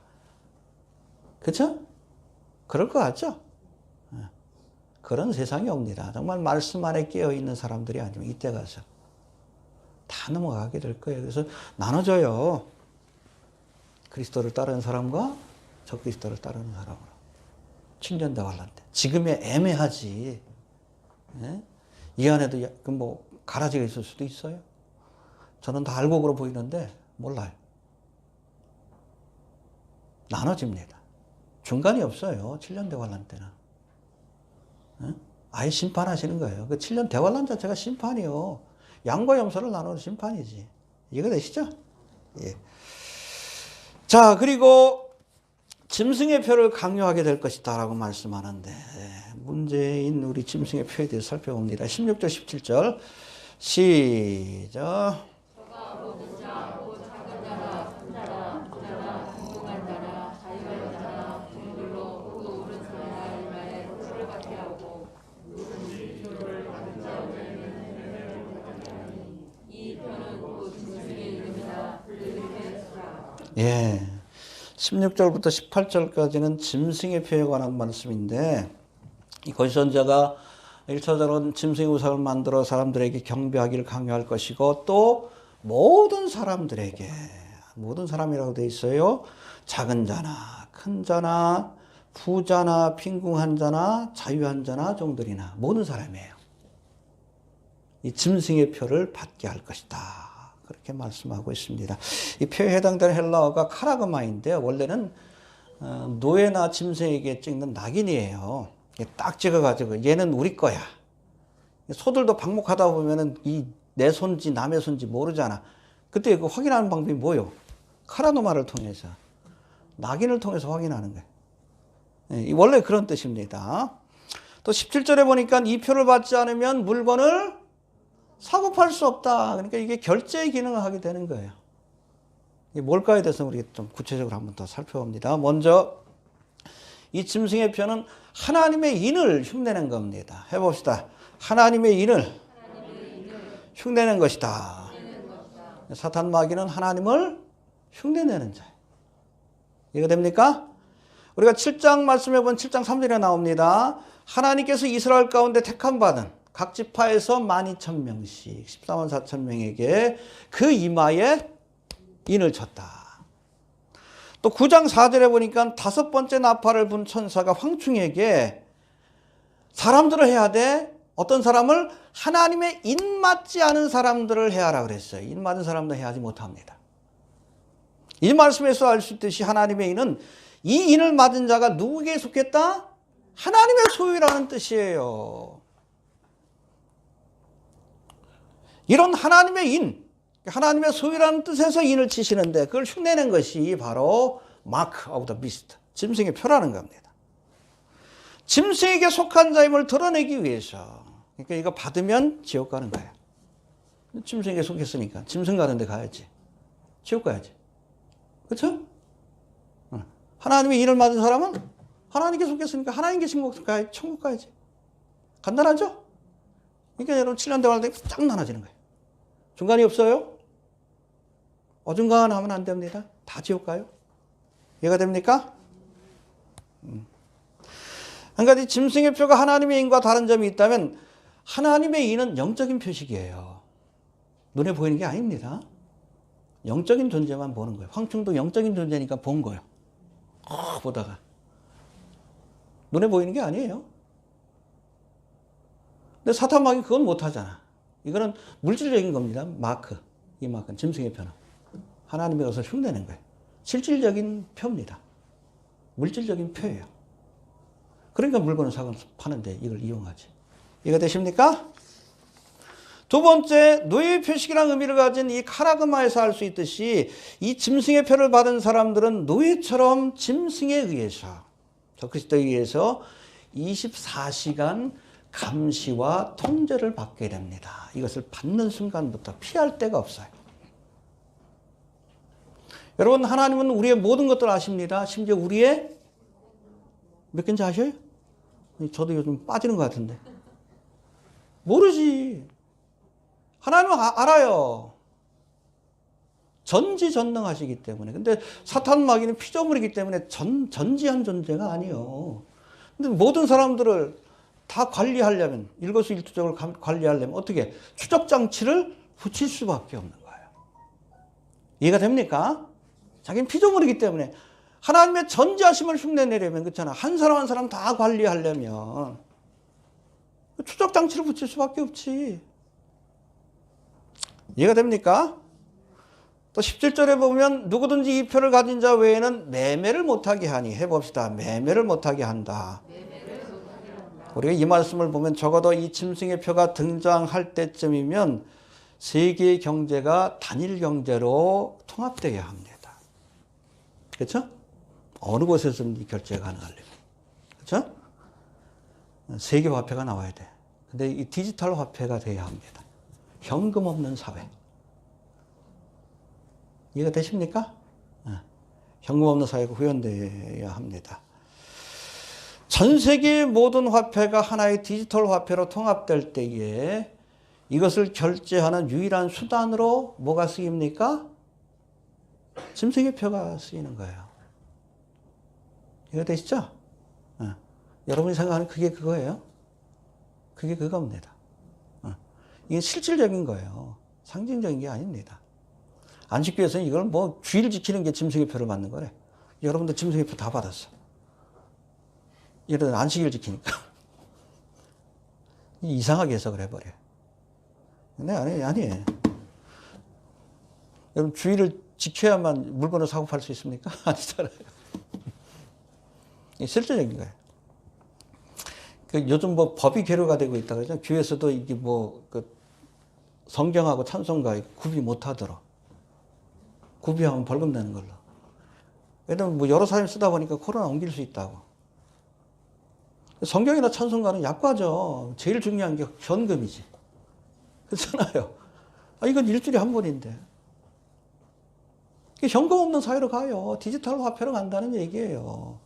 그렇죠? 그럴 것 같죠? 그런 세상이 옵니다. 정말 말씀 안에 깨어있는 사람들이 아니면 이때 가서 다 넘어가게 될 거예요. 그래서 나눠져요. 그리스도를 따르는 사람과 적그리스도를 따르는 사람으로. 7년 대환란 때. 지금에 애매하지. 네? 이 안에도 뭐 가라지가 있을 수도 있어요. 저는 다 알곡으로 보이는데 몰라요. 나눠집니다. 중간이 없어요. 7년 대환란 때는. 네? 아예 심판하시는 거예요. 그 7년 대환란 자체가 심판이요. 양과 염소를 나누는 심판이지. 이해되시죠? 예. 자, 그리고 짐승의 표를 강요하게 될 것이다 라고 말씀하는데 문제인 우리 짐승의 표에 대해서 살펴봅니다. 16절 17절 시작. 예. 16절부터 18절까지는 짐승의 표에 관한 말씀인데, 이 거짓선지자가 1차적으로는 짐승의 우상을 만들어 사람들에게 경배하기를 강요할 것이고, 또 모든 사람들에게, 모든 사람이라고 되어 있어요. 작은 자나 큰 자나 부자나 빈궁한 자나 자유한 자나 종들이나 모든 사람이에요. 이 짐승의 표를 받게 할 것이다. 그렇게 말씀하고 있습니다. 이 표에 해당되는 헬라어가 카라그마인데요. 원래는 노예나 짐승에게 찍는 낙인이에요. 딱 찍어가지고 얘는 우리 거야. 소들도 방목하다 보면은 이 내 손지 남의 손지 모르잖아. 그때 그 확인하는 방법이 뭐요? 카라노마를 통해서, 낙인을 통해서 확인하는 거예요. 원래 그런 뜻입니다. 또 17절에 보니까 이 표를 받지 않으면 물건을 사고 팔 수 없다. 그러니까 이게 결제의 기능을 하게 되는 거예요. 이게 뭘까에 대해서 우리 좀 구체적으로 한번 더 살펴봅니다. 먼저 이 짐승의 표는 하나님의 인을 흉내낸 겁니다. 해봅시다. 하나님의 인을 흉내낸 것이다. 사탄 마귀는 하나님을 흉내내는 자예요. 이해가 됩니까? 우리가 7장 말씀해 본 7장 3절에 나옵니다. 하나님께서 이스라엘 가운데 택함 받은 각 지파에서 12,000명씩 14만 4천 명에게 그 이마에 인을 쳤다. 또 9장 4절에 보니까 5번째 나팔을 분 천사가 황충에게 사람들을 해야 돼. 어떤 사람을? 하나님의 인 맞지 않은 사람들을 해야 하라 그랬어요. 인 맞은 사람들 해야 하지 못합니다. 이 말씀에서 알 수 있듯이 하나님의 인은 이 인을 맞은 자가 누구에게 속했다? 하나님의 소유라는 뜻이에요. 이런 하나님의 인, 하나님의 소유라는 뜻에서 인을 치시는데 그걸 흉내낸 것이 바로 마크 오브 더 비스트, 짐승의 표라는 겁니다. 짐승에게 속한 자임을 드러내기 위해서. 그러니까 이거 받으면 지옥 가는 거예요. 짐승에게 속했으니까 짐승 가는 데 가야지. 지옥 가야지. 그렇죠? 하나님의 인을 맞은 사람은 하나님께 속했으니까 하나님 계신 곳 가야지. 천국 가야지. 간단하죠? 그러니까 여러분 7년 대화할 때 쫙 나눠지는 거예요. 중간이 없어요. 어중간하면 안 됩니다. 다 지옥 가요. 이해가 됩니까? 한 가지 짐승의 표가 하나님의 인과 다른 점이 있다면 하나님의 인은 영적인 표식이에요. 눈에 보이는 게 아닙니다. 영적인 존재만 보는 거예요. 황충도 영적인 존재니까 본 거예요. 보다가. 눈에 보이는 게 아니에요. 근데 사탄 마귀는 그건 못하잖아. 이거는 물질적인 겁니다. 마크. 이 마크는 짐승의 표는. 하나님의 것을 흉내낸 거예요. 실질적인 표입니다. 물질적인 표예요. 그러니까 물건을 사고 파는데 이걸 이용하지. 이해가 되십니까? 두 번째, 노예의 표식이라는 의미를 가진 이 카라그마에서 알 수 있듯이 이 짐승의 표를 받은 사람들은 노예처럼 짐승에 의해서, 적그리스도에 의해서 24시간 감시와 통제를 받게 됩니다. 이것을 받는 순간부터 피할 데가 없어요. 여러분, 하나님은 우리의 모든 것들을 아십니다. 심지어 우리의 몇 개인지 아셔요? 저도 요즘 빠지는 것 같은데. 모르지. 하나님은 알아요. 전지전능하시기 때문에. 근데 사탄 마귀는 피조물이기 때문에 전지한 존재가 아니에요. 근데 모든 사람들을 다 관리하려면, 일거수일투족을 관리하려면 어떻게? 추적장치를 붙일 수밖에 없는 거예요. 이해가 됩니까? 자기는 피조물이기 때문에 하나님의 전지하심을 흉내내려면, 그렇잖아. 한 사람 한 사람 다 관리하려면 추적장치를 붙일 수밖에 없지. 이해가 됩니까? 또 17절에 보면 누구든지 이 표를 가진 자 외에는 매매를 못하게 하니, 해봅시다. 매매를 못하게 한다. 우리가 이 말씀을 보면 적어도 이 짐승의 표가 등장할 때쯤이면 세계의 경제가 단일 경제로 통합되어야 합니다. 그렇죠? 어느 곳에서든 결제가 가능하려면. 그렇죠? 세계 화폐가 나와야 돼. 근데 이 디지털 화폐가 돼야 합니다. 현금 없는 사회. 이해가 되십니까? 현금 없는 사회가 구현되어야 합니다. 전 세계의 모든 화폐가 하나의 디지털 화폐로 통합될 때에 이것을 결제하는 유일한 수단으로 뭐가 쓰입니까? 짐승의 표가 쓰이는 거예요. 이해되시죠? 여러분이 생각하는 그게 그거예요. 그게 그겁니다. 이게 실질적인 거예요. 상징적인 게 아닙니다. 안식교에서는 이걸 뭐 주의를 지키는 게 짐승의 표를 받는 거래. 여러분들 짐승의 표 다 받았어. 예를 들어 안식일 지키니까. 이상하게 해석을 해버려. 네, 아니에요. 여러분 주의를 지켜야만 물건을 사고 팔 수 있습니까? 아니잖아요. 실질적인 거예요. 요즘 뭐 법이 괴로가 되고 있다 그러죠. 교회에서도 이게 뭐 성경하고 찬송가 구비 못하도록 구비하면 벌금 내는 걸로. 왜냐면 뭐 여러 사람이 쓰다 보니까 코로나 옮길 수 있다고. 성경이나 찬송가는 약과죠. 제일 중요한 게 현금이지. 그렇잖아요. 이건 일주일에 한 번인데. 현금 없는 사회로 가요. 디지털 화폐로 간다는 얘기예요.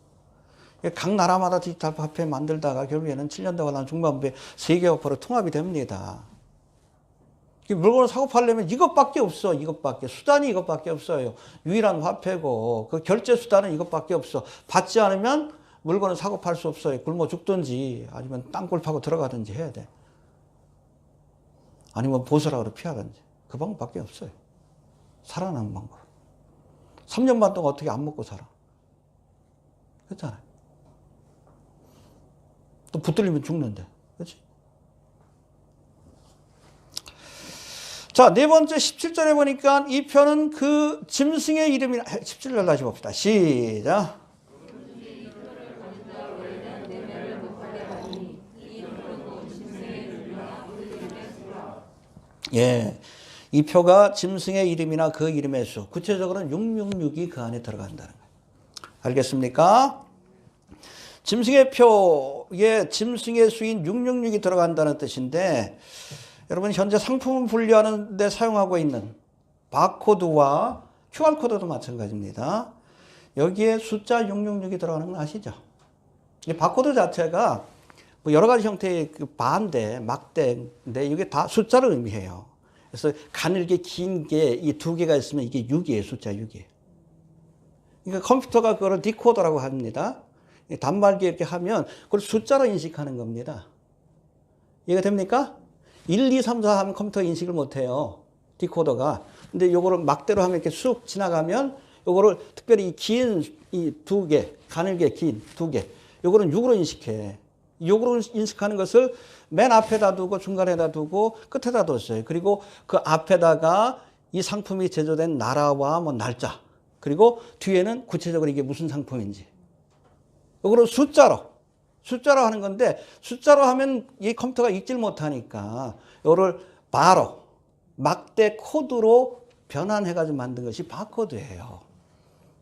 각 나라마다 디지털 화폐 만들다가 결국에는 7년 되고 난 중반부에 세계화폐로 통합이 됩니다. 물건을 사고 팔려면 이것밖에 없어. 이것밖에. 수단이 이것밖에 없어요. 유일한 화폐고 그 결제 수단은 이것밖에 없어. 받지 않으면 물건을 사고 팔 수 없어요. 굶어 죽든지 아니면 땅굴 파고 들어가든지 해야 돼. 아니면 보수락으로 피하든지. 그 방법밖에 없어요. 살아남는 방법. 3년 반 동안 어떻게 안 먹고 살아. 그렇잖아요. 또 붙들리면 죽는데. 그렇지? 자, 네 번째 17절에 보니까 이 표는 그 짐승의 이름이라 17절 다시 봅시다. 시작. 예. 이 표가 짐승의 이름이나 그 이름의 수. 구체적으로는 666이 그 안에 들어간다는 거예요. 알겠습니까? 짐승의 표에 짐승의 수인 666이 들어간다는 뜻인데, 여러분 현재 상품을 분류하는 데 사용하고 있는 바코드와 QR코드도 마찬가지입니다. 여기에 숫자 666이 들어가는 건 아시죠? 이 바코드 자체가 뭐 여러 가지 형태의 그 반대, 막대인데 이게 다 숫자를 의미해요. 그래서 가늘게 긴 게 이 두 개가 있으면 이게 6이에요. 숫자 6이에요. 그러니까 컴퓨터가 그걸 디코더라고 합니다. 단말기 이렇게 하면 그걸 숫자로 인식하는 겁니다. 이해가 됩니까? 1, 2, 3, 4 하면 컴퓨터 인식을 못해요. 디코더가. 근데 요거를 막대로 하면 이렇게 쑥 지나가면 요거를 특별히 긴 이 두 개, 가늘게 긴 두 개, 요거는 6으로 인식해. 6으로 인식하는 것을 맨 앞에다 두고 중간에다 두고 끝에다 뒀어요. 그리고 그 앞에다가 이 상품이 제조된 나라와 뭐 날짜, 그리고 뒤에는 구체적으로 이게 무슨 상품인지. 요거를 숫자로 하는 건데, 숫자로 하면 이 컴퓨터가 읽질 못하니까 요거를 바로 막대 코드로 변환해가지고 만든 것이 바코드예요.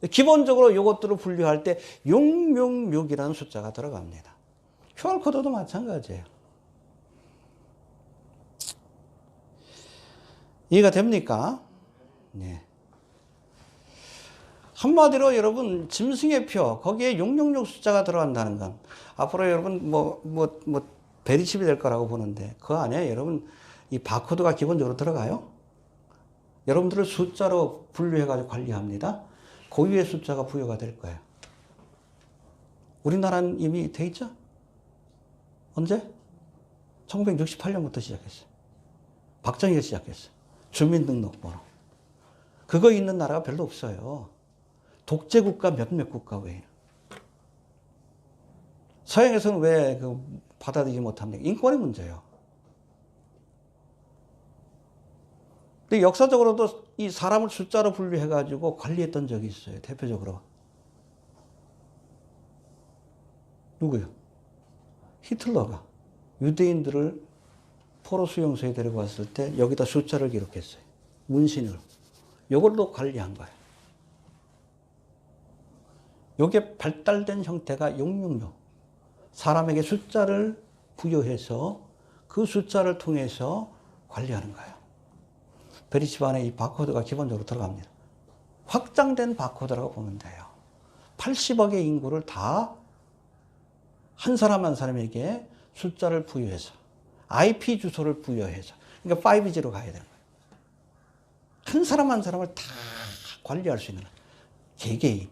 기본적으로 요것들을 분류할 때 666이라는 숫자가 들어갑니다. QR코드도 마찬가지예요. 이해가 됩니까? 네. 한마디로 여러분 짐승의 표, 거기에 666 숫자가 들어간다는 건 앞으로 여러분 베리칩이 될 거라고 보는데 그 안에 여러분 이 바코드가 기본적으로 들어가요. 여러분들을 숫자로 분류해가지고 관리합니다. 고유의 숫자가 부여가 될 거예요. 우리나라는 이미 돼 있죠? 언제? 1968년부터 시작했어요. 박정희가 시작했어요. 주민등록번호. 그거 있는 나라가 별로 없어요. 독재국가 몇몇 국가 외에는. 서양에서는 왜 받아들이지 못합니까? 인권의 문제예요. 근데 역사적으로도 이 사람을 숫자로 분류해가지고 관리했던 적이 있어요. 대표적으로. 누구요? 히틀러가 유대인들을 포로 수용소에 데리고 왔을 때 여기다 숫자를 기록했어요. 문신을. 이걸로 관리한 거예요. 이게 발달된 형태가 666. 사람에게 숫자를 부여해서 그 숫자를 통해서 관리하는 거예요. 베리칩 안에 이 바코드가 기본적으로 들어갑니다. 확장된 바코드라고 보면 돼요. 80억의 인구를 다 한 사람 한 사람에게 숫자를 부여해서 IP 주소를 부여해서, 그러니까 5G로 가야 되는 거예요. 한 사람 한 사람을 다 관리할 수 있는 개개인.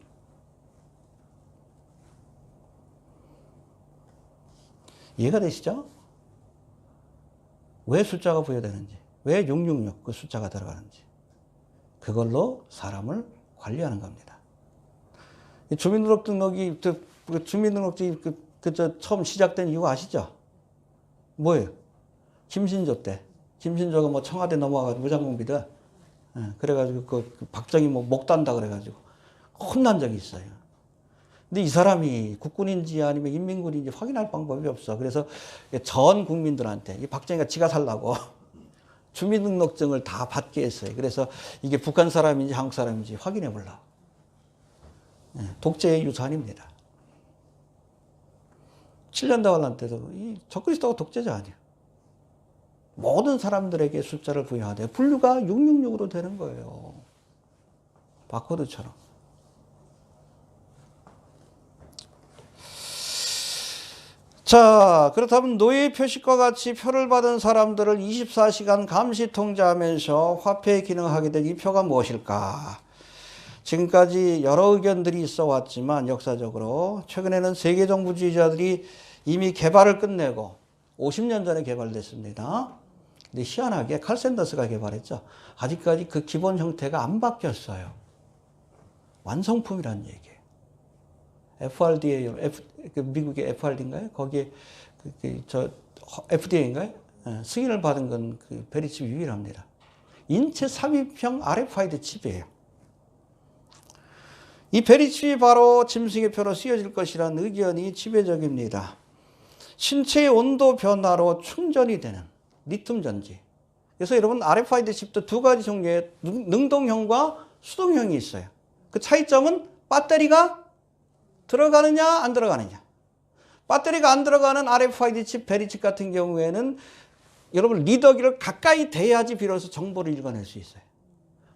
이해가 되시죠? 왜 숫자가 부여되는지, 왜 666 그 숫자가 들어가는지, 그걸로 사람을 관리하는 겁니다. 주민등록등록이 주민등록증이 처음 시작된 이유 아시죠? 뭐예요? 김신조 때. 김신조가 뭐 청와대 넘어와가지고 무장공비대. 그래가지고 그 박정희 뭐 목 단다 그래가지고 혼난 적이 있어요. 근데 이 사람이 국군인지 아니면 인민군인지 확인할 방법이 없어. 그래서 전 국민들한테 이 박정희가 지가 살라고 주민등록증을 다 받게 했어요. 그래서 이게 북한 사람인지 한국 사람인지 확인해 보려고. 독재의 유산입니다. 7년 다환란 때도 이 적그리스도가 독재자 아니야. 모든 사람들에게 숫자를 부여하되 분류가 666으로 되는 거예요. 바코드처럼. 자, 그렇다면 노예 표식과 같이 표를 받은 사람들을 24시간 감시 통제하면서 화폐에 기능하게 된 이 표가 무엇일까? 지금까지 여러 의견들이 있어 왔지만 역사적으로 최근에는 세계 정부주의자들이 이미 개발을 끝내고 50년 전에 개발됐습니다. 근데 희한하게 칼 샌더스가 개발했죠. 아직까지 그 기본 형태가 안 바뀌었어요. 완성품이라는 얘기예요. FRDA요. 미국의 FRD인가요? 거기에 FDA인가요? 승인을 받은 건 그 베리칩이 유일합니다. 인체 삽입형 RFID 칩이에요. 이 베리칩이 바로 짐승의 표로 쓰여질 것이라는 의견이 지배적입니다. 신체의 온도 변화로 충전이 되는 리튬 전지. 그래서 여러분 RFID 칩도 두 가지 종류의 능동형과 수동형이 있어요. 그 차이점은 배터리가 들어가느냐 안 들어가느냐. 배터리가 안 들어가는 RFID 칩, 베리칩 같은 경우에는 여러분 리더기를 가까이 대야지 비로소 정보를 읽어낼 수 있어요.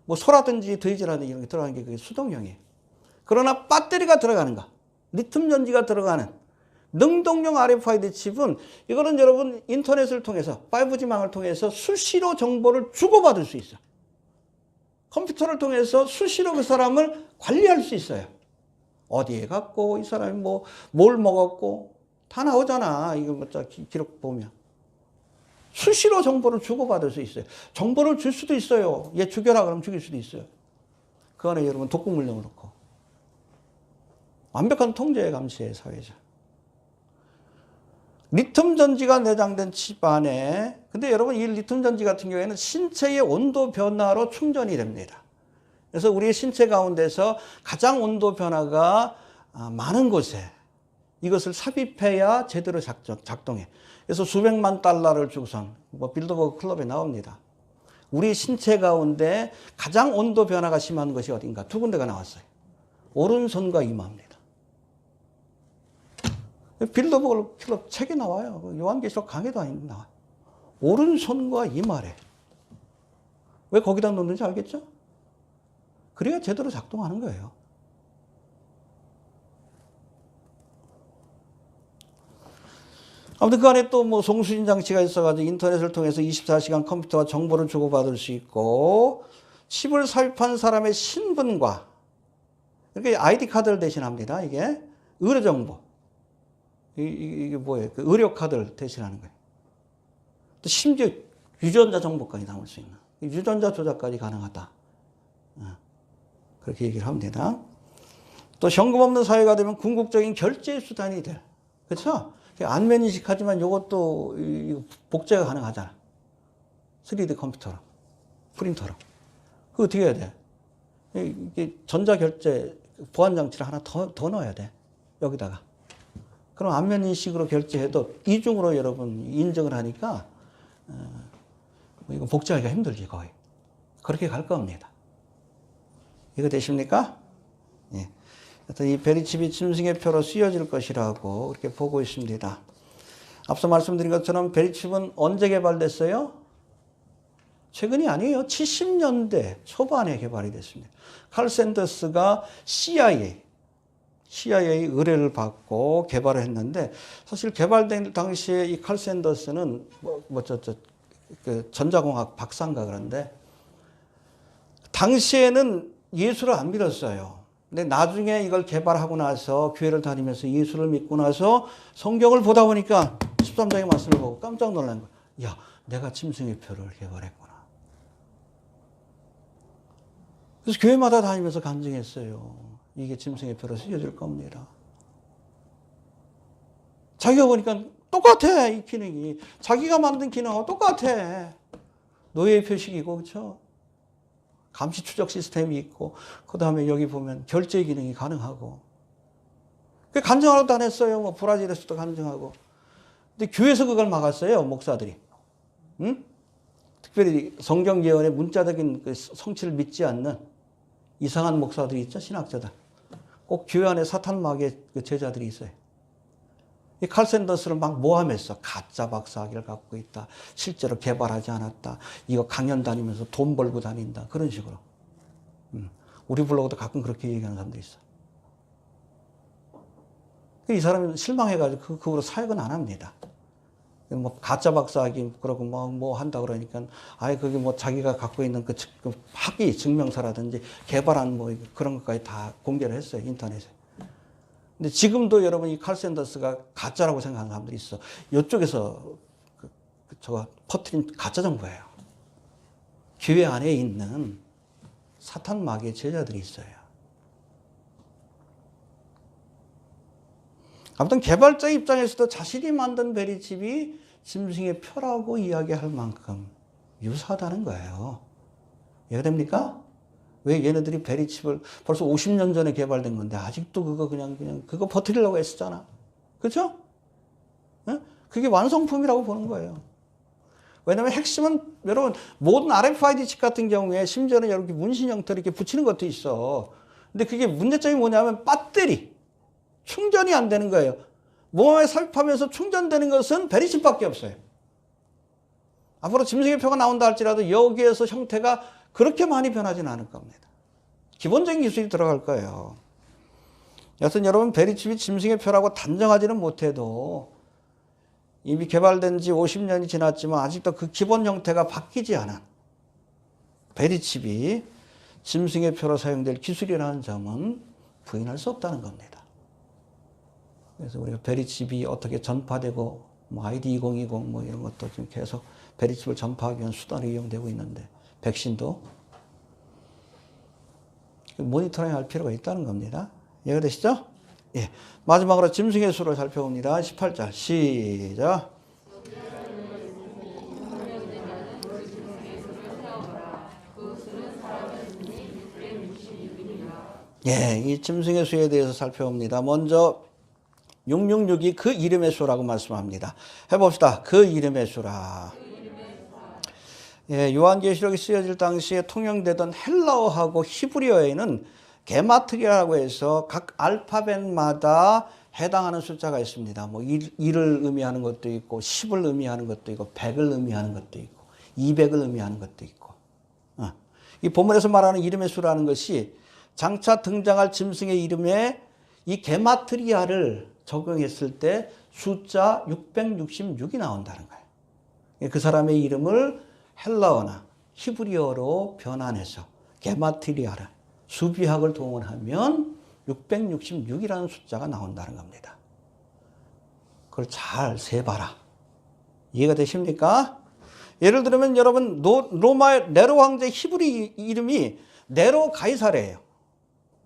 뭐 소라든지 돼지라든지 이런 게 들어가는 게 그게 수동형이에요. 그러나 배터리가 들어가는 거, 리튬 전지가 들어가는 능동용 RFID 칩은 이거는 여러분 인터넷을 통해서 5G망을 통해서 수시로 정보를 주고받을 수 있어요. 컴퓨터를 통해서 수시로 그 사람을 관리할 수 있어요. 어디에 갔고 이 사람이 뭐 뭘 먹었고 다 나오잖아. 이거 뭐 기록 보면 수시로 정보를 주고받을 수 있어요. 정보를 줄 수도 있어요. 얘 죽여라 그러면 죽일 수도 있어요. 그 안에 여러분 독극물령을 넣고 완벽한 통제 감시의 사회죠. 리튬 전지가 내장된 칩 안에 근데 여러분 이 리튬 전지 같은 경우에는 신체의 온도 변화로 충전이 됩니다. 그래서 우리의 신체 가운데서 가장 온도 변화가 많은 곳에 이것을 삽입해야 제대로 작동해. 그래서 수백만 달러를 주고선 뭐 빌드버그 클럽에 나옵니다. 우리 신체 가운데 가장 온도 변화가 심한 것이 어딘가 두 군데가 나왔어요. 오른손과 이마입니다. 빌드버그 클럽 책에 나와요. 요한계시록 강의도 아닌데 나와요. 오른손과 이마래. 왜 거기다 놓는지 알겠죠? 그래야 제대로 작동하는 거예요. 아무튼 그 안에 또 뭐 송수신 장치가 있어가지고 인터넷을 통해서 24시간 컴퓨터와 정보를 주고받을 수 있고 칩을 삽입한 사람의 신분과 이렇게 아이디 카드를 대신합니다. 이게 의료 정보. 이게 뭐예요? 그 의료 카드를 대신하는 거예요. 또 심지어 유전자 정보까지 담을 수 있는 유전자 조작까지 가능하다. 그렇게 얘기를 합니다. 또 현금 없는 사회가 되면 궁극적인 결제 수단이 돼. 그렇죠? 안면 인식하지만 이것도 복제가 가능하잖아. 3D 컴퓨터로, 프린터로. 그거 어떻게 해야 돼? 이게 전자결제 보안 장치를 하나 더 넣어야 돼. 여기다가. 그럼 안면 인식으로 결제해도 이중으로 여러분 인정을 하니까 이거 복제하기가 힘들지 거의. 그렇게 갈 겁니다. 이거 되십니까? 예. 이 베리칩이 짐승의 표로 쓰여질 것이라고 이렇게 보고 있습니다. 앞서 말씀드린 것처럼 베리칩은 언제 개발됐어요? 최근이 아니에요. 70년대 초반에 개발이 됐습니다. 칼 샌더스가 CIA 의뢰를 받고 개발을 했는데 사실 개발된 당시에 이 칼 샌더스는 그 전자공학 박사인가 그런데 당시에는 예수를 안 믿었어요. 근데 나중에 이걸 개발하고 나서 교회를 다니면서 예수를 믿고 나서 성경을 보다 보니까 13장의 말씀을 보고 깜짝 놀란 거예요. 야, 내가 짐승의 표를 개발했구나. 그래서 교회마다 다니면서 간증했어요. 이게 짐승의 표로 쓰여질 겁니다. 자기가 보니까 똑같아, 이 기능이. 자기가 만든 기능하고 똑같아. 노예 표식이고, 그렇죠? 감시 추적 시스템이 있고, 그 다음에 여기 보면 결제 기능이 가능하고. 간증하러 다녔어요. 뭐 브라질에서도 간증하고. 근데 교회에서 그걸 막았어요, 목사들이. 응? 특별히 성경 예언의 문자적인 그 성취를 믿지 않는 이상한 목사들이 있죠, 신학자들. 꼭 교회 안에 사탄 마귀의 그 제자들이 있어요. 이 칼 샌더스를 막 모함했어. 가짜 박사학위를 갖고 있다. 실제로 개발하지 않았다. 이거 강연 다니면서 돈 벌고 다닌다. 그런 식으로. 우리 블로그도 가끔 그렇게 얘기하는 사람도 있어. 이 사람은 실망해가지고 그거로 사역은 안 합니다. 뭐 가짜 박사학위 그러고 뭐 한다 그러니까 아예 그게 뭐 자기가 갖고 있는 그 학위 증명서라든지 개발한 뭐 그런 것까지 다 공개를 했어요, 인터넷에. 근데 지금도 여러분 이 칼 샌더스가 가짜라고 생각하는 사람들이 있어. 이쪽에서 저거 퍼뜨린 가짜 정보예요. 교회 안에 있는 사탄 마귀의 제자들이 있어요. 아무튼 개발자 입장에서도 자신이 만든 베리칩이 짐승의 표라고 이야기할 만큼 유사하다는 거예요. 이해가 됩니까? 왜 얘네들이 베리칩을 벌써 50년 전에 개발된 건데 아직도 그거 그냥 그거 버티려고 애쓰잖아. 그렇죠? 그게 완성품이라고 보는 거예요. 왜냐하면 핵심은 여러분 모든 RFID 칩 같은 경우에 심지어는 이렇게 문신 형태로 이렇게 붙이는 것도 있어. 근데 그게 문제점이 뭐냐면 배터리 충전이 안 되는 거예요. 몸에 삽입하면서 충전되는 것은 베리칩밖에 없어요. 앞으로 짐승의 표가 나온다 할지라도 여기에서 형태가 그렇게 많이 변하지는 않을 겁니다. 기본적인 기술이 들어갈 거예요. 여튼 여러분 베리칩이 짐승의 표라고 단정하지는 못해도 이미 개발된 지 50년이 지났지만 아직도 그 기본 형태가 바뀌지 않은 베리칩이 짐승의 표로 사용될 기술이라는 점은 부인할 수 없다는 겁니다. 그래서 우리가 베리칩이 어떻게 전파되고 뭐 ID 2020 뭐 이런 것도 지금 계속 베리칩을 전파하기 위한 수단으로 이용되고 있는데 백신도 모니터링 할 필요가 있다는 겁니다. 이해가 되시죠? 예. 마지막으로 짐승의 수를 살펴봅니다. 18절 시작. 예, 이 짐승의 수에 대해서 살펴봅니다. 먼저 666이 그 이름의 수라고 말씀합니다. 해봅시다. 그 이름의 수라. 예, 요한계시록이 쓰여질 당시에 통용되던 헬라어하고 히브리어에는 게마트리아라고 해서 각 알파벳마다 해당하는 숫자가 있습니다. 뭐 1을 의미하는 것도 있고 10을 의미하는 것도 있고 100을 의미하는 것도 있고 200을 의미하는 것도 있고. 이 본문에서 말하는 이름의 수라는 것이 장차 등장할 짐승의 이름에 이 게마트리아를 적용했을 때 숫자 666이 나온다는 거예요. 그 사람의 이름을 헬라어나 히브리어로 변환해서 게마트리아를 수비학을 동원하면 666이라는 숫자가 나온다는 겁니다. 그걸 잘 세봐라. 이해가 되십니까? 예를 들면 여러분 로마의 네로 황제 히브리 이름이 네로 가이사르예요.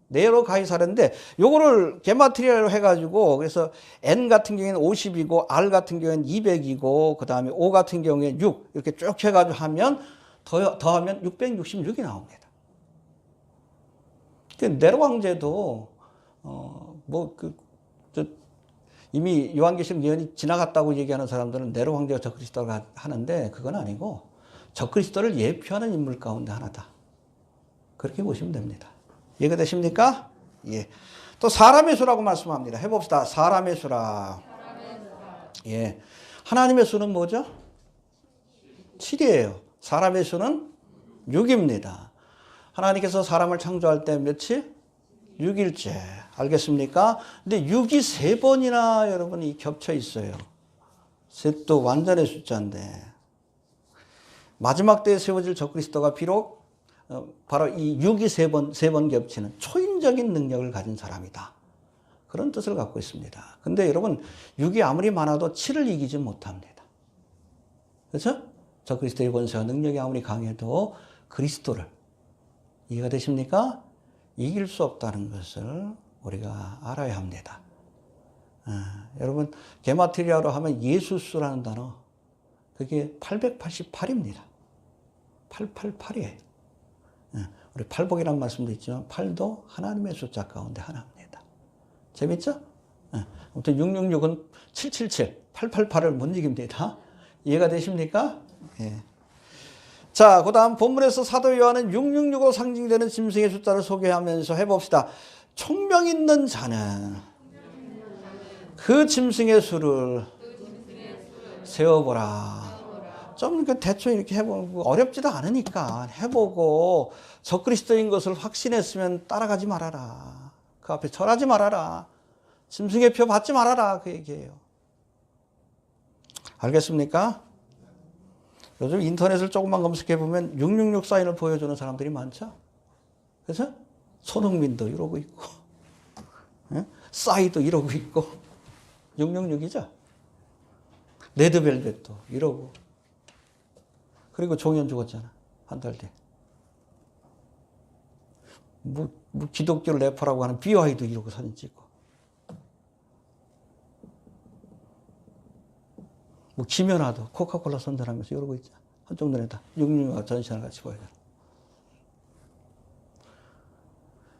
네로 가이사르인데 요거를 게마트리아로 해가지고 그래서 N 같은 경우에는 50이고 R 같은 경우에는 200이고 그 다음에 O 같은 경우에는 6 이렇게 쭉 해가지고 하면 더하면 666이 나옵니다. 네로 황제도 이미 요한계시록 예언이 지나갔다고 얘기하는 사람들은 네로 황제가 적그리스도가 하는데 그건 아니고 적그리스도를 예표하는 인물 가운데 하나다. 그렇게 보시면 됩니다. 이해가 되십니까? 예. 또 사람의 수라고 말씀합니다. 해봅시다. 사람의 수라. 예. 하나님의 수는 뭐죠? 7이에요. 사람의 수는 6입니다. 하나님께서 사람을 창조할 때 며칠? 6일째. 알겠습니까? 근데 6이 3번이나 여러분이 겹쳐 있어요. 셋도 완전의 숫자인데 마지막 때에 세워질 적그리스도가 비록 바로 이 6이 세 번 겹치는 초인적인 능력을 가진 사람이다. 그런 뜻을 갖고 있습니다. 근데 여러분 6이 아무리 많아도 7을 이기지 못합니다. 그렇죠? 저 그리스도의 권세와 능력이 아무리 강해도 그리스도를 이해가 되십니까? 이길 수 없다는 것을 우리가 알아야 합니다. 여러분 게마트리아로 하면 예수수라는 단어 그게 888입니다. 888이에요. 우리 팔복이라는 말씀도 있지만 8도 하나님의 숫자 가운데 하나입니다. 재밌죠? 아무튼 666은 777, 888을 못 이깁니다. 이해가 되십니까? 예. 자, 그 다음 본문에서 사도 요한은 666으로 상징되는 짐승의 숫자를 소개하면서 해봅시다. 총명 있는 자는 그 짐승의 수를 세어보라. 좀 대충 이렇게 해보고 어렵지도 않으니까 해보고 적그리스도인 것을 확신했으면 따라가지 말아라. 그 앞에 절하지 말아라. 짐승의 표 받지 말아라. 그 얘기예요. 알겠습니까? 요즘 인터넷을 조금만 검색해보면 666 사인을 보여주는 사람들이 많죠? 그래서 손흥민도 이러고 있고 싸이도 이러고 있고 666이죠? 레드벨벳도 이러고 그리고 종현 죽었잖아. 한 달 뒤에. 뭐 기독교 래퍼라고 하는 BY도 이러고 사진 찍고 뭐 김연아도 코카콜라 선전하면서 이러고 있잖아. 한쪽 눈에다 666과 전시회를 같이 보여줘라.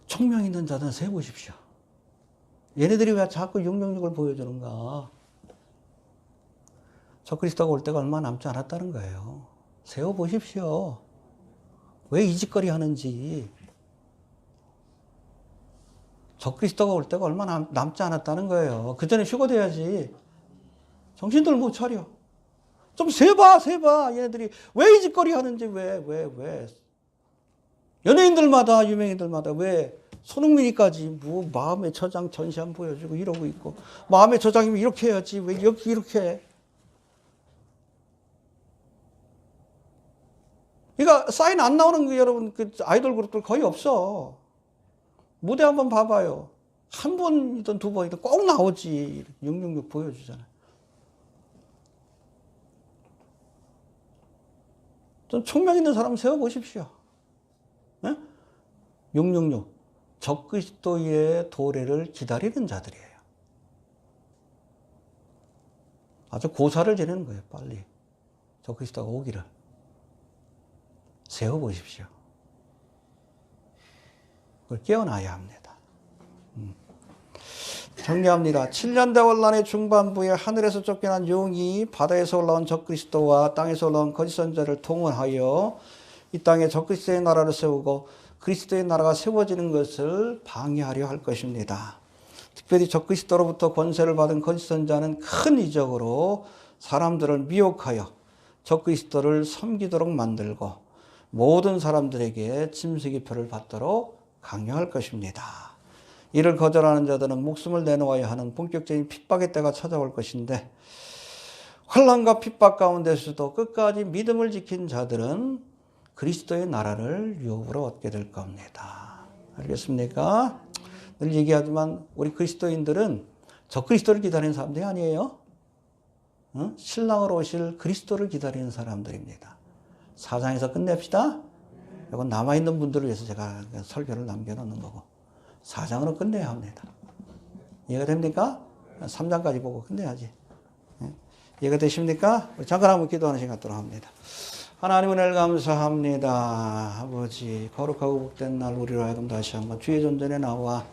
총명 있는 자들은 세보십시오. 얘네들이 왜 자꾸 666을 보여주는가? 적그리스도가 올 때가 얼마 남지 않았다는 거예요. 세워보십시오. 왜 이 짓거리 하는지. 적그리스도가 올 때가 얼마 남지 않았다는 거예요. 그 전에 휴거돼야지. 정신들 못 차려. 좀 세봐. 얘네들이 왜 이 짓거리 하는지, 왜. 연예인들마다, 유명인들마다 왜 손흥민이까지 뭐 마음의 저장 전시한 보여주고 이러고 있고, 마음의 저장이면 이렇게 해야지. 왜 이렇게 해? 그러니까 사인 안 나오는 게 여러분 그 아이돌 그룹들 거의 없어. 무대 한번 봐봐요. 한 번이든 두 번이든 꼭 나오지. 666 보여주잖아요. 좀 총명 있는 사람 세워보십시오. 네? 666 적그리스도의 도래를 기다리는 자들이에요. 아주 고사를 지내는 거예요. 빨리 적그리스도가 오기를 세워보십시오. 그걸 깨어나야 합니다. 정리합니다. 7년 대환란의 중반부에 하늘에서 쫓겨난 용이 바다에서 올라온 적그리스도와 땅에서 올라온 거짓 선지자를 동원하여 이 땅에 적그리스도의 나라를 세우고 그리스도의 나라가 세워지는 것을 방해하려 할 것입니다. 특별히 적그리스도로부터 권세를 받은 거짓 선지자는 큰 이적으로 사람들을 미혹하여 적그리스도를 섬기도록 만들고 모든 사람들에게 짐승의 표를 받도록 강요할 것입니다. 이를 거절하는 자들은 목숨을 내놓아야 하는 본격적인 핍박의 때가 찾아올 것인데 환난과 핍박 가운데서도 끝까지 믿음을 지킨 자들은 그리스도의 나라를 유업으로 얻게 될 겁니다. 알겠습니까? 늘 얘기하지만 우리 그리스도인들은 적그리스도를 기다리는 사람들이 아니에요. 신랑으로 오실 그리스도를 기다리는 사람들입니다. 4장에서 끝냅시다. 이건 남아있는 분들을 위해서 제가 설교를 남겨놓는 거고 4장으로 끝내야 합니다. 이해가 됩니까? 3장까지 보고 끝내야지. 이해가 되십니까? 잠깐 한번 기도하는 시간 갖도록 합니다. 하나님 은혜를 감사합니다. 아버지 거룩하고 복된 날 우리로 하여금 다시 한번 주의 존전에 나와